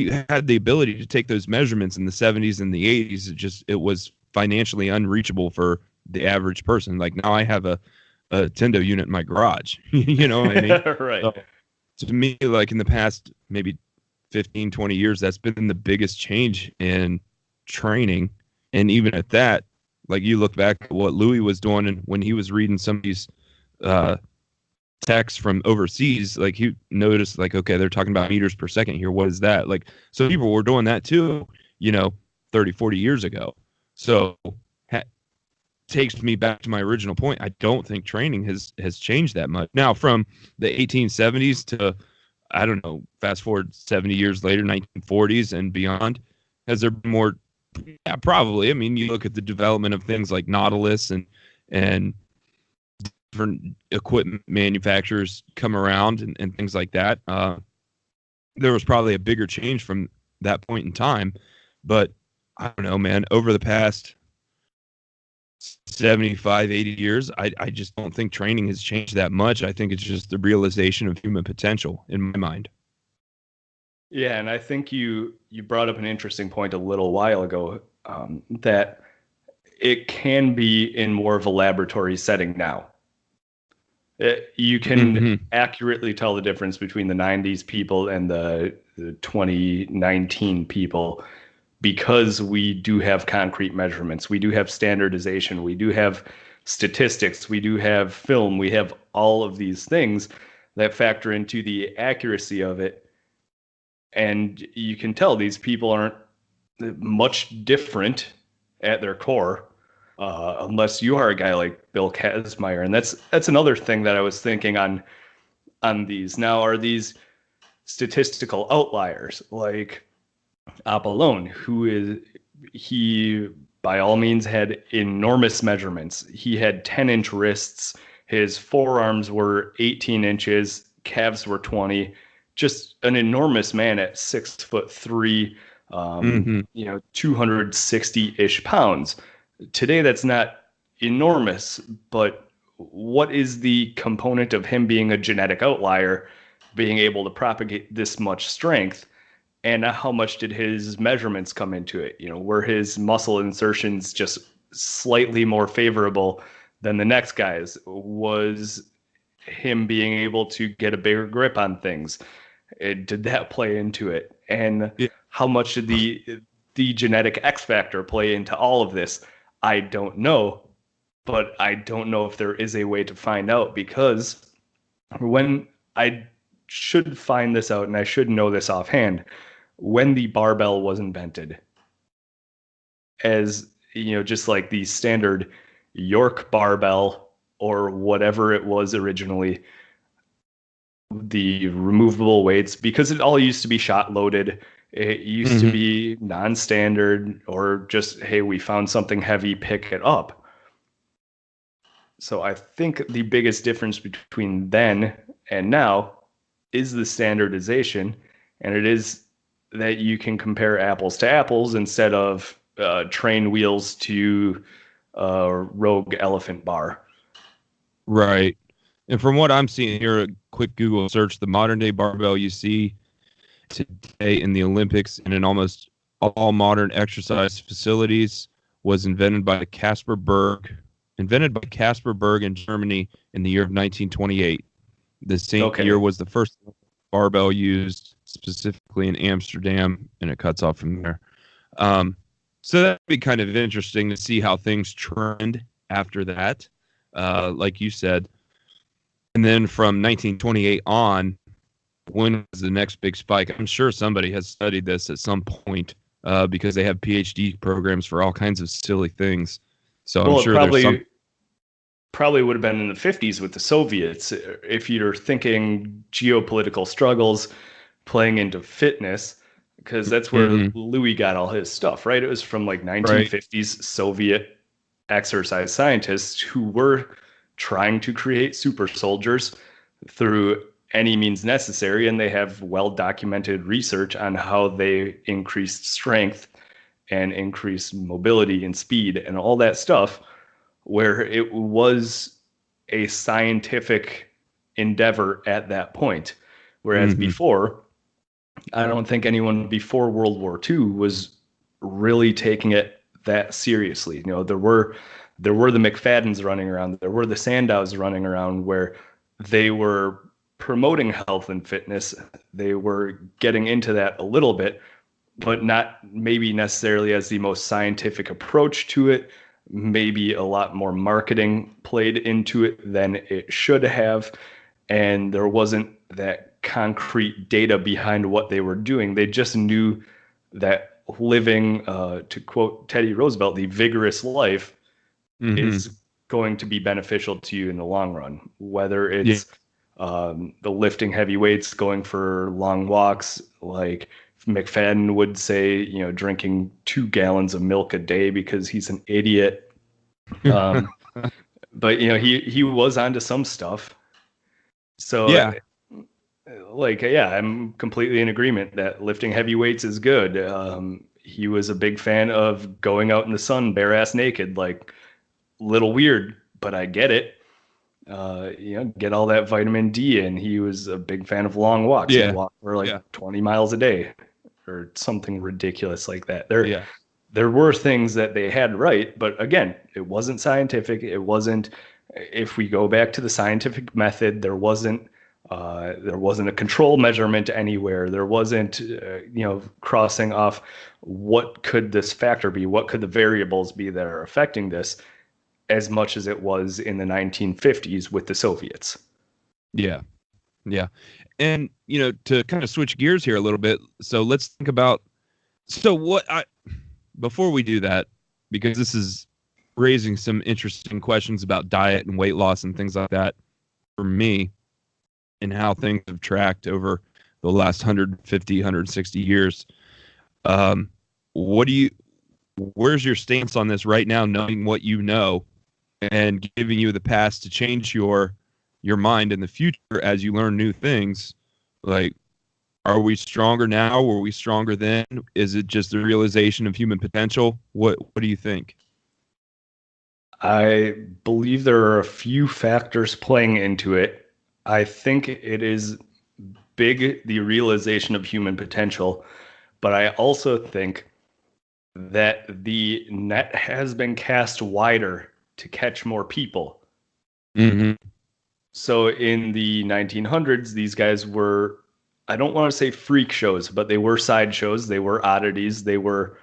had the ability to take those measurements in the 70s and the 80s. It was financially unreachable for the average person. Like, now I have a Tendo unit in my garage. You know what I mean? Right. So to me, like in the past maybe 15, 20 years, that's been the biggest change in training. And even at that, like, you look back at what Louis was doing and when he was reading some of these texts from overseas, like he noticed, like, okay, they're talking about meters per second here. What is that? Like, so people were doing that too, 30, 40 years ago. So takes me back to my original point. I don't think training has changed that much. Now, from the 1870s to, I don't know, fast forward 70 years later, 1940s and beyond, has there been more? Yeah, probably. I mean, you look at the development of things like Nautilus and different equipment manufacturers come around and things like that, there was probably a bigger change from that point in time. But I don't know, man, over the past 75, 80 years, I just don't think training has changed that much. I think it's just the realization of human potential in my mind. Yeah, and I think you brought up an interesting point a little while ago, that it can be in more of a laboratory setting now. You can accurately tell the difference between the 90s people and the 2019 people because we do have concrete measurements. We do have standardization. We do have statistics. We do have film. We have all of these things that factor into the accuracy of it. And you can tell these people aren't much different at their core, unless you are a guy like Bill Kazmaier. And that's another thing that I was thinking on these. Now, are these statistical outliers like Apollon, he by all means had enormous measurements. He had 10-inch wrists. His forearms were 18 inches, calves were 20. Just an enormous man at 6'3", 260-ish pounds. Today, that's not enormous, but what is the component of him being a genetic outlier, being able to propagate this much strength? And how much did his measurements come into it? Were his muscle insertions just slightly more favorable than the next guy's? Was him being able to get a bigger grip on things? Did that play into it? And how much did the genetic X factor play into all of this? I don't know, but I don't know if there is a way to find out, because when I should find this out, and I should know this offhand, when the barbell was invented, as just like the standard York barbell or whatever it was originally, the removable weights, because it all used to be shot loaded. It used to be non-standard, or just, hey, we found something heavy, pick it up. So I think the biggest difference between then and now is the standardization, and it is that you can compare apples to apples instead of train wheels to Rogue Elephant bar. Right. And from what I'm seeing here, a quick Google search, the modern day barbell you see today in the Olympics and in almost all modern exercise facilities was invented by Caspar Berg in Germany in the year of 1928. The same year was the first barbell used specifically in Amsterdam, and it cuts off from there. So that'd be kind of interesting to see how things trend after that, like you said. And then from 1928 on, when was the next big spike? I'm sure somebody has studied this at some point, because they have PhD programs for all kinds of silly things. So I'm sure there's probably would have been in the 50s with the Soviets. If you're thinking geopolitical struggles playing into fitness, because that's where Louis got all his stuff, right? It was from like 1950s Soviet exercise scientists who were trying to create super soldiers through any means necessary, and they have well-documented research on how they increased strength and increased mobility and speed and all that stuff, where it was a scientific endeavor at that point. Whereas before, I don't think anyone before World War II was really taking it that seriously. There were the McFadden's running around, there were the Sandows running around, where they were promoting health and fitness. They were getting into that a little bit, but not maybe necessarily as the most scientific approach to it. Maybe a lot more marketing played into it than it should have. And there wasn't that concrete data behind what they were doing. They just knew that living, to quote Teddy Roosevelt, the vigorous life is going to be beneficial to you in the long run, whether it's the lifting heavy weights, going for long walks, like McFadden would say, drinking 2 gallons of milk a day because he's an idiot. but he was onto some stuff. So Yeah. I'm completely in agreement that lifting heavy weights is good. He was a big fan of going out in the sun bare ass naked, like little weird, but I get it. Get all that vitamin D in. He was a big fan of long walks. He'd Yeah. walk for like Yeah. 20 miles a day or something ridiculous like that. Yeah. There were things that they had right, but again, it wasn't scientific. It wasn't, if we go back to the scientific method, there wasn't a control measurement anywhere. There wasn't, crossing off what could this factor be? What could the variables be that are affecting this, as much as it was in the 1950s with the Soviets. Yeah. Yeah. And, to kind of switch gears here a little bit. So let's think about, before we do that, because this is raising some interesting questions about diet and weight loss and things like that for me, and how things have tracked over the last 150, 160 years. Where's your stance on this right now, knowing what you know and giving you the pass to change your mind in the future as you learn new things? Like, are we stronger now? Were we stronger then? Is it just the realization of human potential? What do you think? I believe there are a few factors playing into it. I think it is big, the realization of human potential, but I also think that the net has been cast wider to catch more people. Mm-hmm. So in the 1900s, these guys were, I don't want to say freak shows, but they were sideshows. They were oddities. They were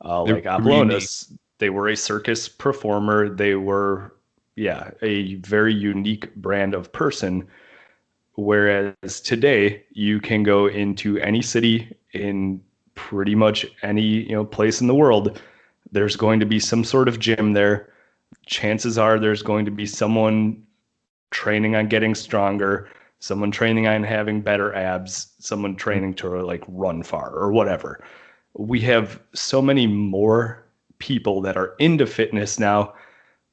like Apollonius. They were a circus performer. They were, a very unique brand of person. Whereas today, you can go into any city in pretty much any place in the world. There's going to be some sort of gym there. Chances are there's going to be someone training on getting stronger, someone training on having better abs, someone training to like run far or whatever. We have so many more people that are into fitness now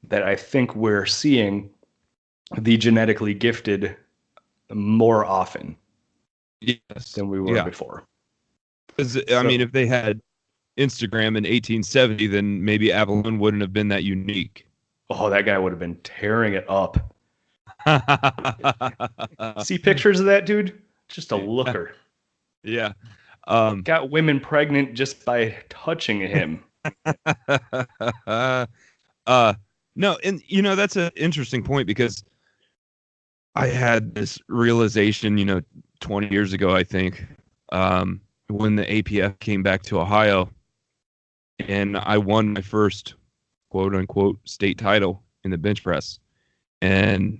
that I think we're seeing the genetically gifted more often than we were before. I mean, if they had Instagram in 1870, then maybe Avalon wouldn't have been that unique. Oh, that guy would have been tearing it up. See pictures of that dude? Just a looker. Yeah. Got women pregnant just by touching him. No, and that's an interesting point, because I had this realization, 20 years ago, I think, when the APF came back to Ohio, and I won my first quote unquote state title in the bench press. And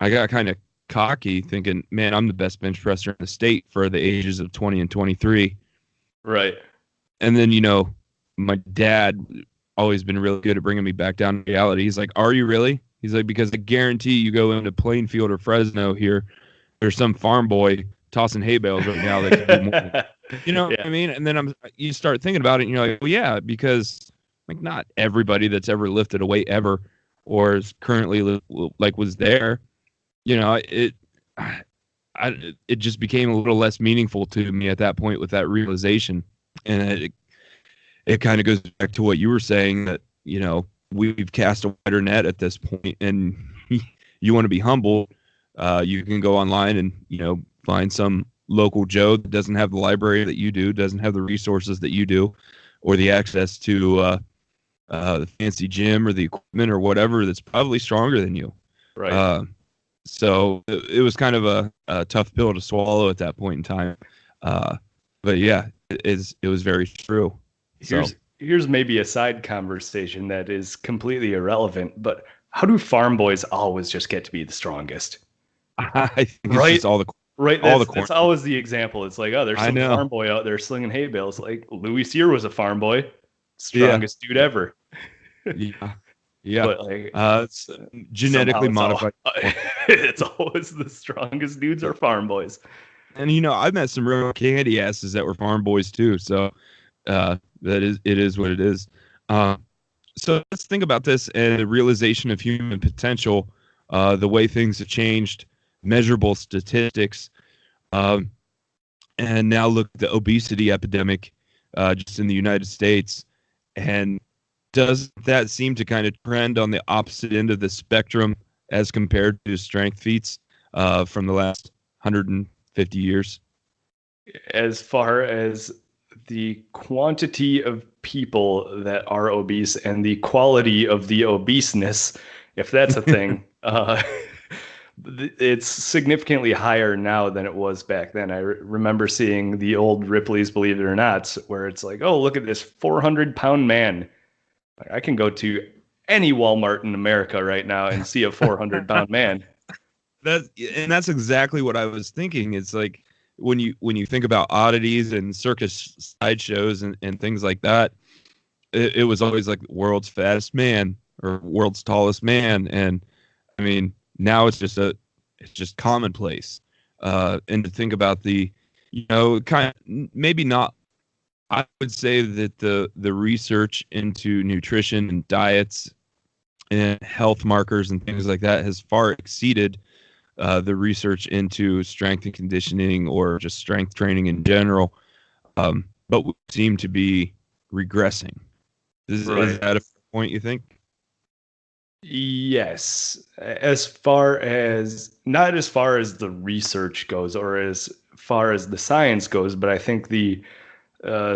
I got kind of cocky thinking, man, I'm the best bench presser in the state for the ages of 20 and 23. Right. And then, my dad always been really good at bringing me back down to reality. He's like, are you really? He's like, because I guarantee you go into Plainfield or Fresno here, there's some farm boy tossing hay bales right now that can do more. What I mean? And then you start thinking about it and you're like, well, yeah, because like not everybody that's ever lifted a weight ever or is currently was there, it just became a little less meaningful to me at that point with that realization. And it kind of goes back to what you were saying, that, we've cast a wider net at this point, and you want to be humble. You can go online and, find some local Joe that doesn't have the library that you do, doesn't have the resources that you do, or the access to the fancy gym or the equipment or whatever, that's probably stronger than you. Right. So it was kind of a tough pill to swallow at that point in time. But yeah, it was very true. Here's maybe a side conversation that is completely irrelevant, but how do farm boys always just get to be the strongest? I think it's just all the right. That's always the example. It's like, oh, there's some farm boy out there slinging hay bales. Like Louis Cyr was a farm boy, strongest dude ever. Yeah. But like, it's genetically modified. It's always the strongest dudes are farm boys. And I've met some real candy asses that were farm boys too. So it is what it is. So let's think about this and the realization of human potential, the way things have changed, measurable statistics, um, and now look at the obesity epidemic just in the United States. And does that seem to kind of trend on the opposite end of the spectrum as compared to strength feats from the last 150 years? As far as the quantity of people that are obese and the quality of the obeseness, if that's a thing, it's significantly higher now than it was back then. I remember seeing the old Ripley's Believe It or Not, where it's like, oh, look at this 400-pound man. I can go to any Walmart in America right now and see a 400-pound man. That's exactly what I was thinking. It's like when you think about oddities and circus sideshows and things like that, it was always like world's fattest man or world's tallest man, and I mean now it's just commonplace. And to think about the, kind of maybe not. I would say that the research into nutrition and diets and health markers and things like that has far exceeded the research into strength and conditioning or just strength training in general. But we seem to be regressing. Is that a point you think? Yes. Not as far as the research goes or as far as the science goes, but I think the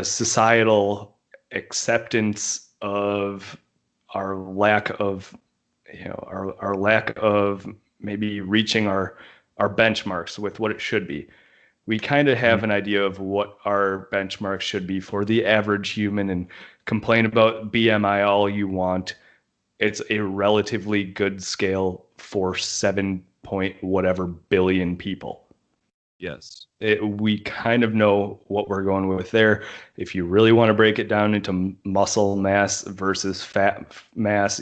societal acceptance of our lack of, our lack of maybe reaching our benchmarks with what it should be. We kind of have an idea of what our benchmarks should be for the average human, and complain about BMI all you want. It's a relatively good scale for 7 point whatever billion people. Yes. We kind of know what we're going with there. If you really want to break it down into muscle mass versus fat mass,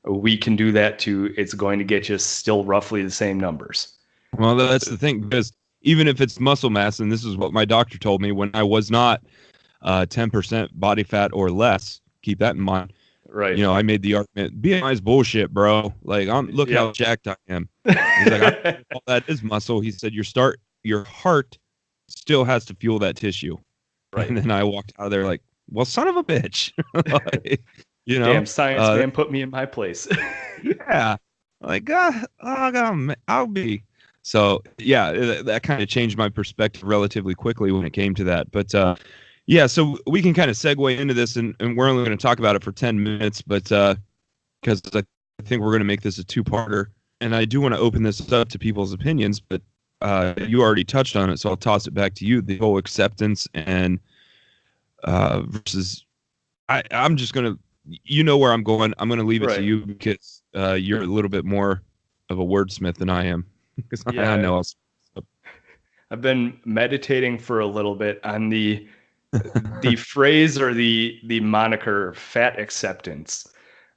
we can do that too. It's going to get you still roughly the same numbers. Well, that's the thing, because even if it's muscle mass, and this is what my doctor told me when I was not 10% body fat or less, keep that in mind. Right. I made the argument, BMI is bullshit, bro. Like, look how jacked I am. He's like, all that is muscle. He said, your heart still has to fuel that tissue. Right. And then I walked out of there like, well, son of a bitch. Like, damn science man put me in my place. Yeah. Like, I'll be. So, yeah, that kind of changed my perspective relatively quickly when it came to that. But, yeah, so we can kind of segue into this, and we're only going to talk about it for 10 minutes, but because I think we're going to make this a two-parter, and I do want to open this up to people's opinions, but you already touched on it, so I'll toss it back to you. The whole acceptance and versus, I'm just going to, where I'm going. I'm going to leave it to you because you're a little bit more of a wordsmith than I am. Because I know I've been meditating for a little bit on the phrase or the moniker fat acceptance,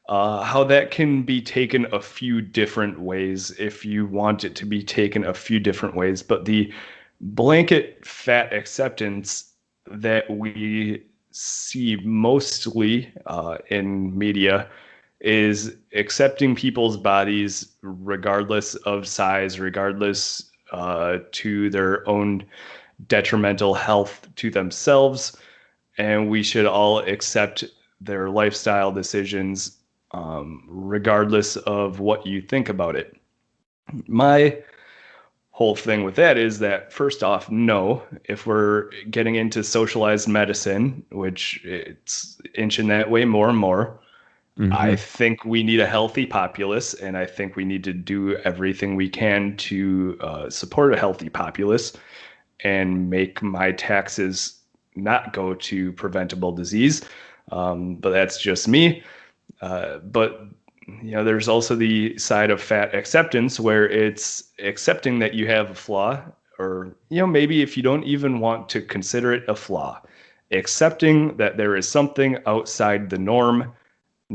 how that can be taken a few different ways if you want it to be taken a few different ways. But the blanket fat acceptance that we see mostly in media is accepting people's bodies regardless of size, regardless to their own detrimental health to themselves, and we should all accept their lifestyle decisions regardless of what you think about it. My whole thing with that is that, first off, no, if we're getting into socialized medicine, which it's inching that way more and more, I think we need a healthy populace, and I think we need to do everything we can to support a healthy populace and make my taxes not go to preventable disease. But that's just me. But there's also the side of fat acceptance, where it's accepting that you have a flaw, or maybe if you don't even want to consider it a flaw, accepting that there is something outside the norm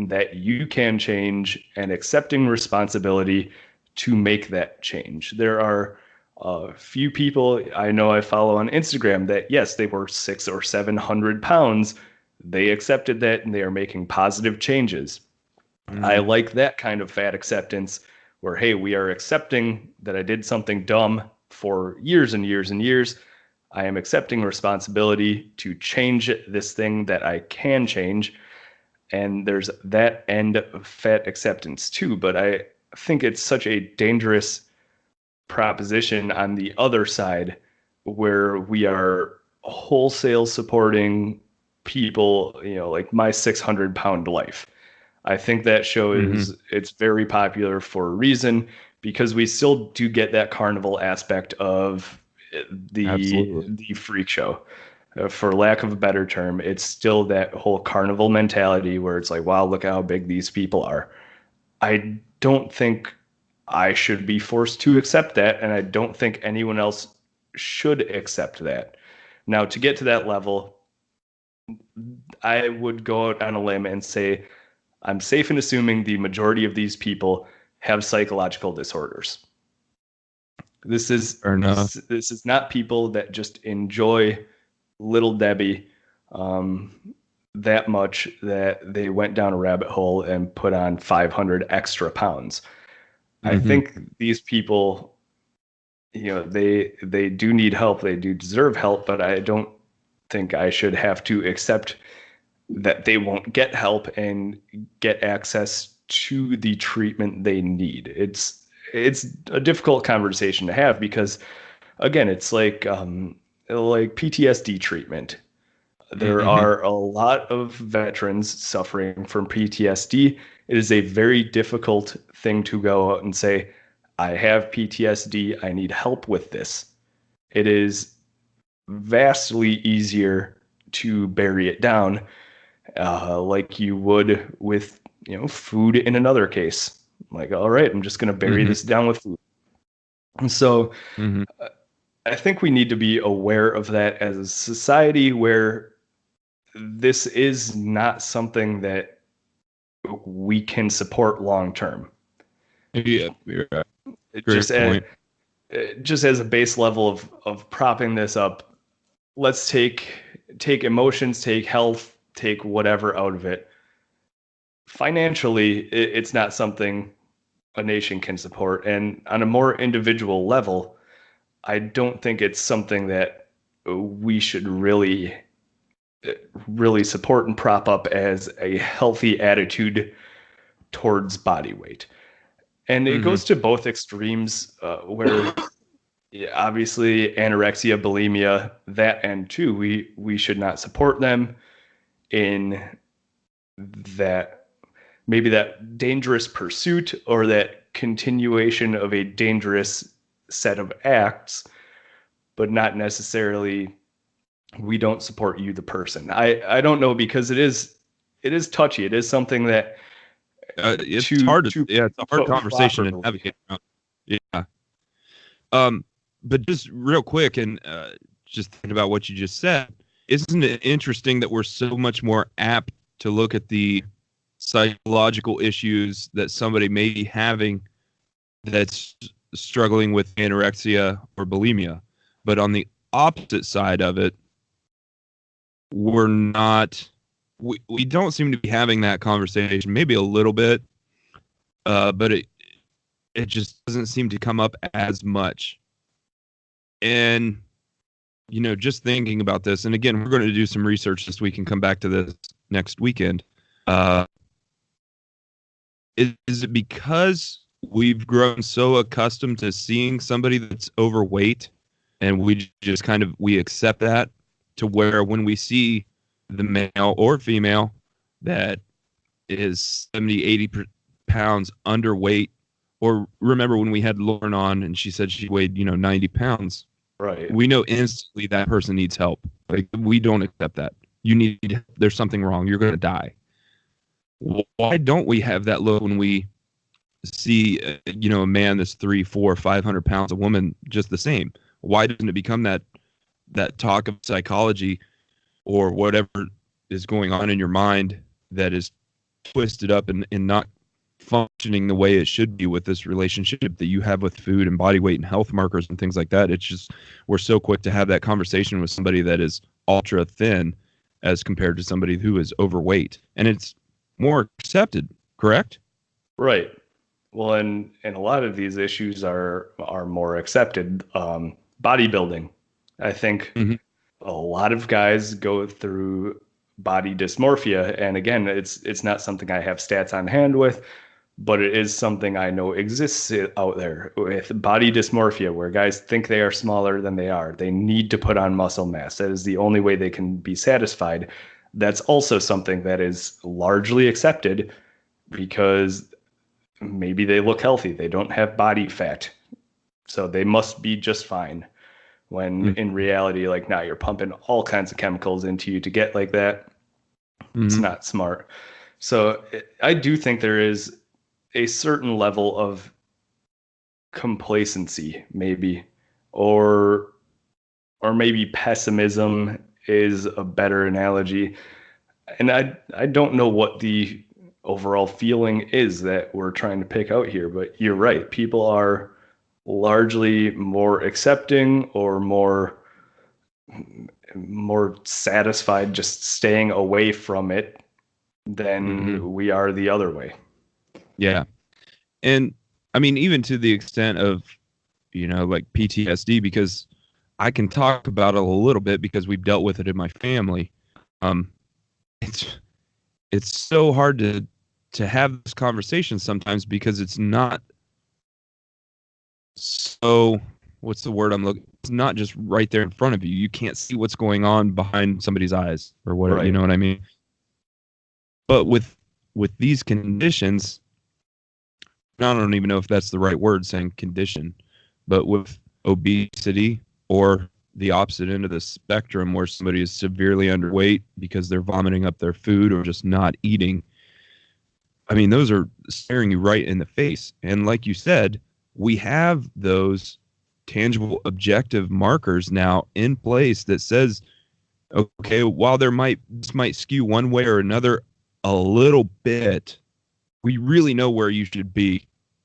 that you can change, and accepting responsibility to make that change. There are a few people I know I follow on Instagram that, yes, they were 600 or 700 pounds, They accepted that and they are making positive changes. I like that kind of fat acceptance where, hey, we are accepting that I did something dumb for years and years and years. I am accepting responsibility to change this thing that I can change. And there's that end of fat acceptance too. But I think it's such a dangerous proposition on the other side where we are wholesale supporting people, like My 600-Pound Life. I think that show is it's very popular for a reason, because we still do get that carnival aspect of the freak show. For lack of a better term, it's still that whole carnival mentality where it's like, wow, look how big these people are. I don't think I should be forced to accept that, and I don't think anyone else should accept that. Now, to get to that level, I would go out on a limb and say I'm safe in assuming the majority of these people have psychological disorders. This is not people that just enjoy Little Debbie that much that they went down a rabbit hole and put on 500 extra pounds. I think these people, they do need help. They do deserve help, but I don't think I should have to accept that they won't get help and get access to the treatment they need. It's a difficult conversation to have because, again, it's like PTSD treatment. There are a lot of veterans suffering from PTSD. It is a very difficult thing to go out and say, I have PTSD, I need help with this. It is vastly easier to bury it down, like you would with food in another case. Like, all right, I'm just going to bury this down with food. And so I think we need to be aware of that as a society, where this is not something that we can support long term. Yeah, you're right. Just as a base level of propping this up, let's take emotions, take health, take whatever out of it. Financially, it's not something a nation can support. And on a more individual level, I don't think it's something that we should really support and prop up as a healthy attitude towards body weight. And it goes to both extremes, where obviously anorexia, bulimia, that end too, we should not support them in that, maybe that dangerous pursuit or that continuation of a dangerous set of acts, but not necessarily we don't support you, the person. I don't know, because it is touchy. It is something that it's hard to it's a hard conversation to navigate around. Yeah. But just real quick, and just thinking about what you just said, isn't it interesting that we're so much more apt to look at the psychological issues that somebody may be having that's struggling with anorexia or bulimia, but on the opposite side of it, we don't seem to be having that conversation, maybe a little bit, but it just doesn't seem to come up as much. And just thinking about this, and again, we're going to do some research this week and come back to this next weekend. Is it because we've grown so accustomed to seeing somebody that's overweight, and we just we accept that, to where when we see the male or female that is 70, 80 pounds underweight, or remember when we had Lauren on and she said she weighed 90 pounds, right? We know instantly that person needs help. Like, we don't accept that. There's something wrong. You're going to die. Why don't we have that look when we see a man that's 300, 400, 500 pounds, a woman just the same? Why doesn't it become that talk of psychology or whatever is going on in your mind that is twisted up and not functioning the way it should be with this relationship that you have with food and body weight and health markers and things like that? It's just, we're so quick to have that conversation with somebody that is ultra thin as compared to somebody who is overweight, and it's more accepted, correct? Right. Well, and a lot of these issues are more accepted. Bodybuilding, I think Mhm. a lot of guys go through body dysmorphia, and again, it's not something I have stats on hand with, but it is something I know exists out there with body dysmorphia, where guys think they are smaller than they are. They need to put on muscle mass. That is the only way they can be satisfied. That's also something that is largely accepted because maybe they look healthy. They don't have body fat. So they must be just fine. When Mhm. in reality, like now you're pumping all kinds of chemicals into you to get like that. It's Mhm. not smart. So I do think there is a certain level of complacency, maybe, or maybe pessimism is a better analogy. And I don't know what the overall feeling is that we're trying to pick out here, but you're right. People are largely more accepting or more satisfied just staying away from it Mhm. than we are the other way. Yeah. And I mean, even to the extent of, like PTSD, because I can talk about it a little bit because we've dealt with it in my family. Um, it's it's so hard to have this conversation sometimes because it's not so, what's the word I'm looking, it's not just right there in front of you. You can't see what's going on behind somebody's eyes or whatever, you Right. know what I mean? But with these conditions, I don't even know if that's the right word, saying condition, but with obesity or the opposite end of the spectrum where somebody is severely underweight because they're vomiting up their food or just not eating, I mean, those are staring you right in the face. And like you said, we have those tangible objective markers now in place that says, okay, while this might skew one way or another a little bit, we really know where you should be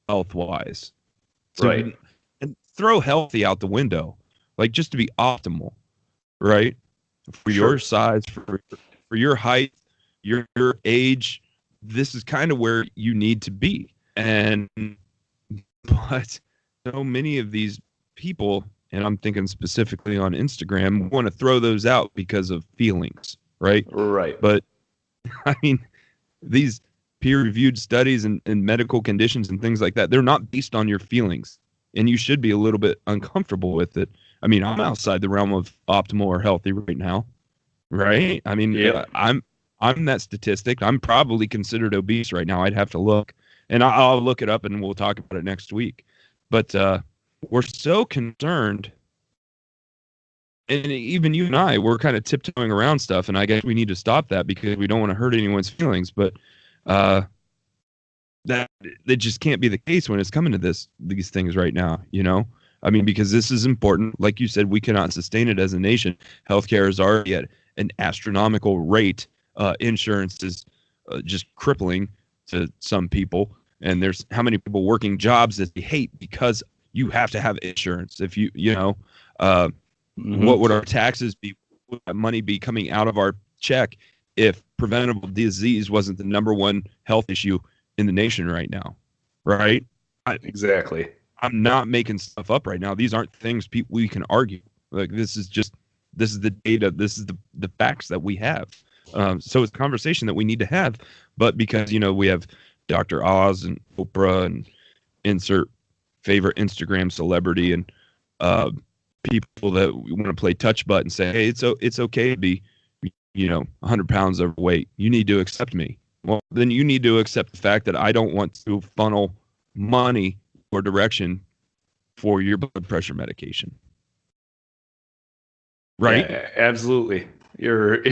health wise. Right. And throw healthy out the window, like just to be optimal, right? For your Sure. size, for your height, your age, this is kind of where you need to be. And but so many of these people, and I'm thinking specifically on Instagram, want to throw those out because of feelings, right? Right. But I mean, these peer-reviewed studies and medical conditions and things like that, they're not based on your feelings, and you should be a little bit uncomfortable with it. I mean, I'm outside the realm of optimal or healthy right now, right? I mean, Yep. I'm that statistic. I'm probably considered obese right now. I'd have to look, and I'll look it up, and we'll talk about it next week. But we're so concerned, and even you and I, we're kind of tiptoeing around stuff, and I guess we need to stop that because we don't want to hurt anyone's feelings. But uh, that just can't be the case when it's coming to these things right now, you know? I mean, because this is important. Like you said, we cannot sustain it as a nation. Healthcare is already at an astronomical rate. Insurance is just crippling to some people. And there's how many people working jobs that they hate because you have to have insurance. If uh, what Hmm. would our taxes be? What would that money be coming out of our check if preventable disease wasn't the number one health issue in the nation right now, right? I, Exactly. I'm not making stuff up right now. These aren't things we can argue. Like this is the data. This is the facts that we have. So it's a conversation that we need to have. But because we have Dr. Oz and Oprah and insert favorite Instagram celebrity and uh, people that want to play touch butt and say, hey, it's okay to be 100 pounds overweight. You need to accept me. Well, then you need to accept the fact that I don't want to funnel money or direction for your blood pressure medication. Right? Yeah, absolutely. You're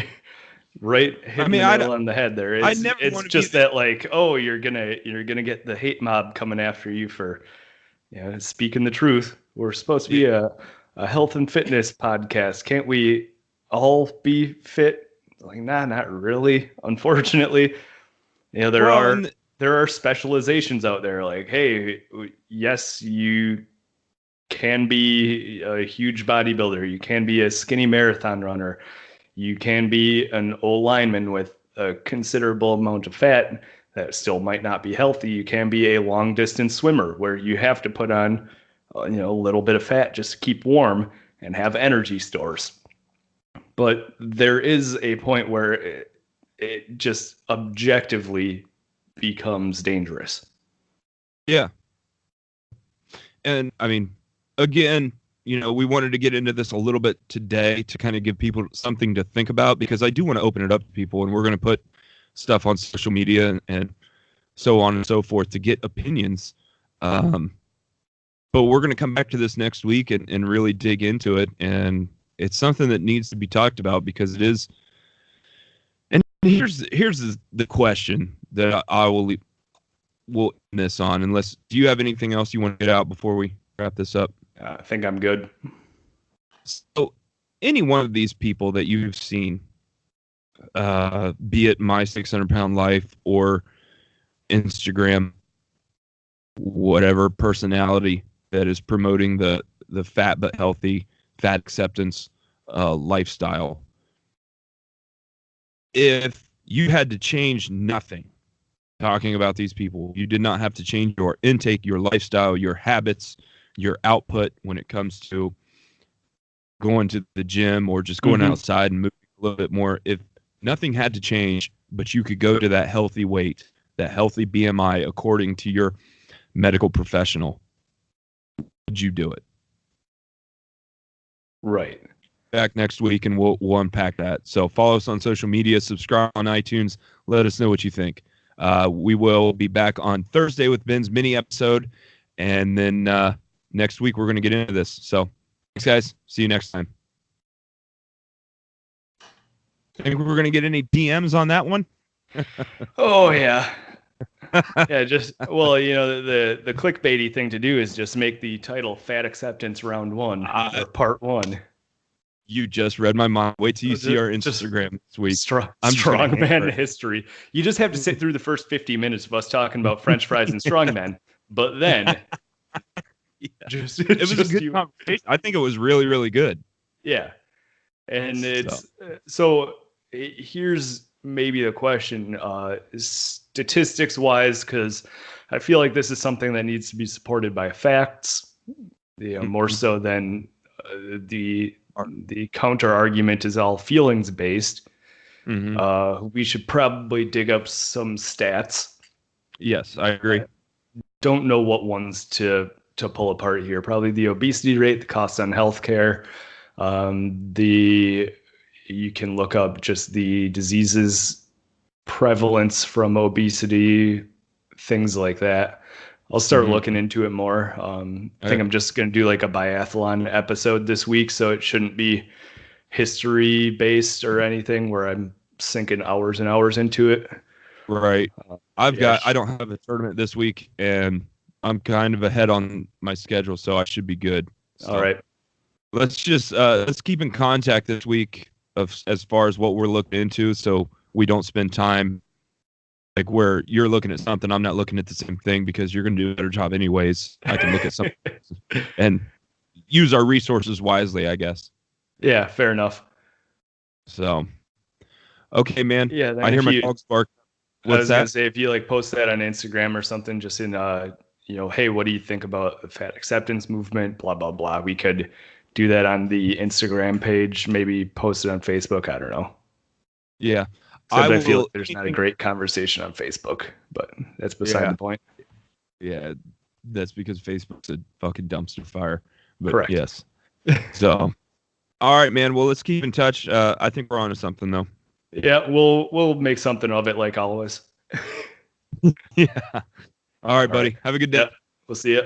right, I hitting mean, the nail on the head there. I It's never it's want to be just that like, oh, you're gonna get the hate mob coming after you for speaking the truth. We're supposed to the be a health and fitness podcast. Can't we all be fit? Like, nah, not really. Unfortunately, there well, are and specializations out there. Like, hey, yes, you can be a huge bodybuilder. You can be a skinny marathon runner. You can be an old lineman with a considerable amount of fat that still might not be healthy. You can be a long distance swimmer where you have to put on, a little bit of fat just to keep warm and have energy stores. But there is a point where it just objectively becomes dangerous. Yeah. And I mean, again, we wanted to get into this a little bit today to kind of give people something to think about, because I do want to open it up to people, and we're going to put stuff on social media and so on and so forth to get opinions. But we're going to come back to this next week and really dig into it. And it's something that needs to be talked about, because it is. And here's the question that I will end this on, unless, do you have anything else you want to get out before we wrap this up? I think I'm good. So any one of these people that you've seen, be it My 600 Pound Life or Instagram, whatever personality that is promoting the fat but healthy, fat acceptance lifestyle, if you had to change nothing, talking about these people, you did not have to change your intake, your lifestyle, your habits, your output when it comes to going to the gym or just going outside and moving a little bit more. If nothing had to change, but you could go to that healthy weight, that healthy BMI, according to your medical professional, would you do it? Right. Back next week and we'll unpack that. So follow us on social media, subscribe on iTunes. Let us know what you think. We will be back on Thursday with Ben's mini episode. And then next week, we're going to get into this. So thanks, guys. See you next time. Think we're going to get any DMs on that one? Oh, yeah. Yeah, the clickbaity thing to do is just make the title Fat Acceptance Round 1 or Part 1. You just read my mind. Wait till you see our Instagram this week. Strongman history. You just have to sit through the first 50 minutes of us talking about French fries and strongmen. But then... Yeah. It was a good conversation. I think it was really, really good. Yeah. And so here's maybe the question, statistics wise, because I feel like this is something that needs to be supported by facts, more so than the counter argument is all feelings based. We should probably dig up some stats. Yes, I agree. Don't know what ones to pull apart here. Probably the obesity rate, the cost on healthcare, you can look up just the diseases prevalence from obesity, things like that. I'll start looking into it more. I think I'm just going to do like a biathlon episode this week, so it shouldn't be history based or anything where I'm sinking hours and hours into it. Right. I don't have a tournament this week, and I'm kind of ahead on my schedule, so I should be good. So all right. Let's keep in contact this week as far as what we're looking into, so we don't spend time like where you're looking at something, I'm not looking at the same thing, because you're going to do a better job anyways. I can look at something and use our resources wisely, I guess. Yeah, fair enough. So, okay, man. Yeah, I hear my dogs bark. I was going to say, if you like post that on Instagram or something, just in, hey, what do you think about the fat acceptance movement? Blah, blah, blah. We could do that on the Instagram page, maybe post it on Facebook. I don't know. Yeah. I feel like there's not a great conversation on Facebook, but that's beside the point. Yeah, that's because Facebook's a fucking dumpster fire. But correct. Yes. So, all right, man. Well, let's keep in touch. I think we're on to something, though. Yeah, we'll make something of it, like always. Yeah. All right, buddy. Have a good day. Yeah. We'll see you.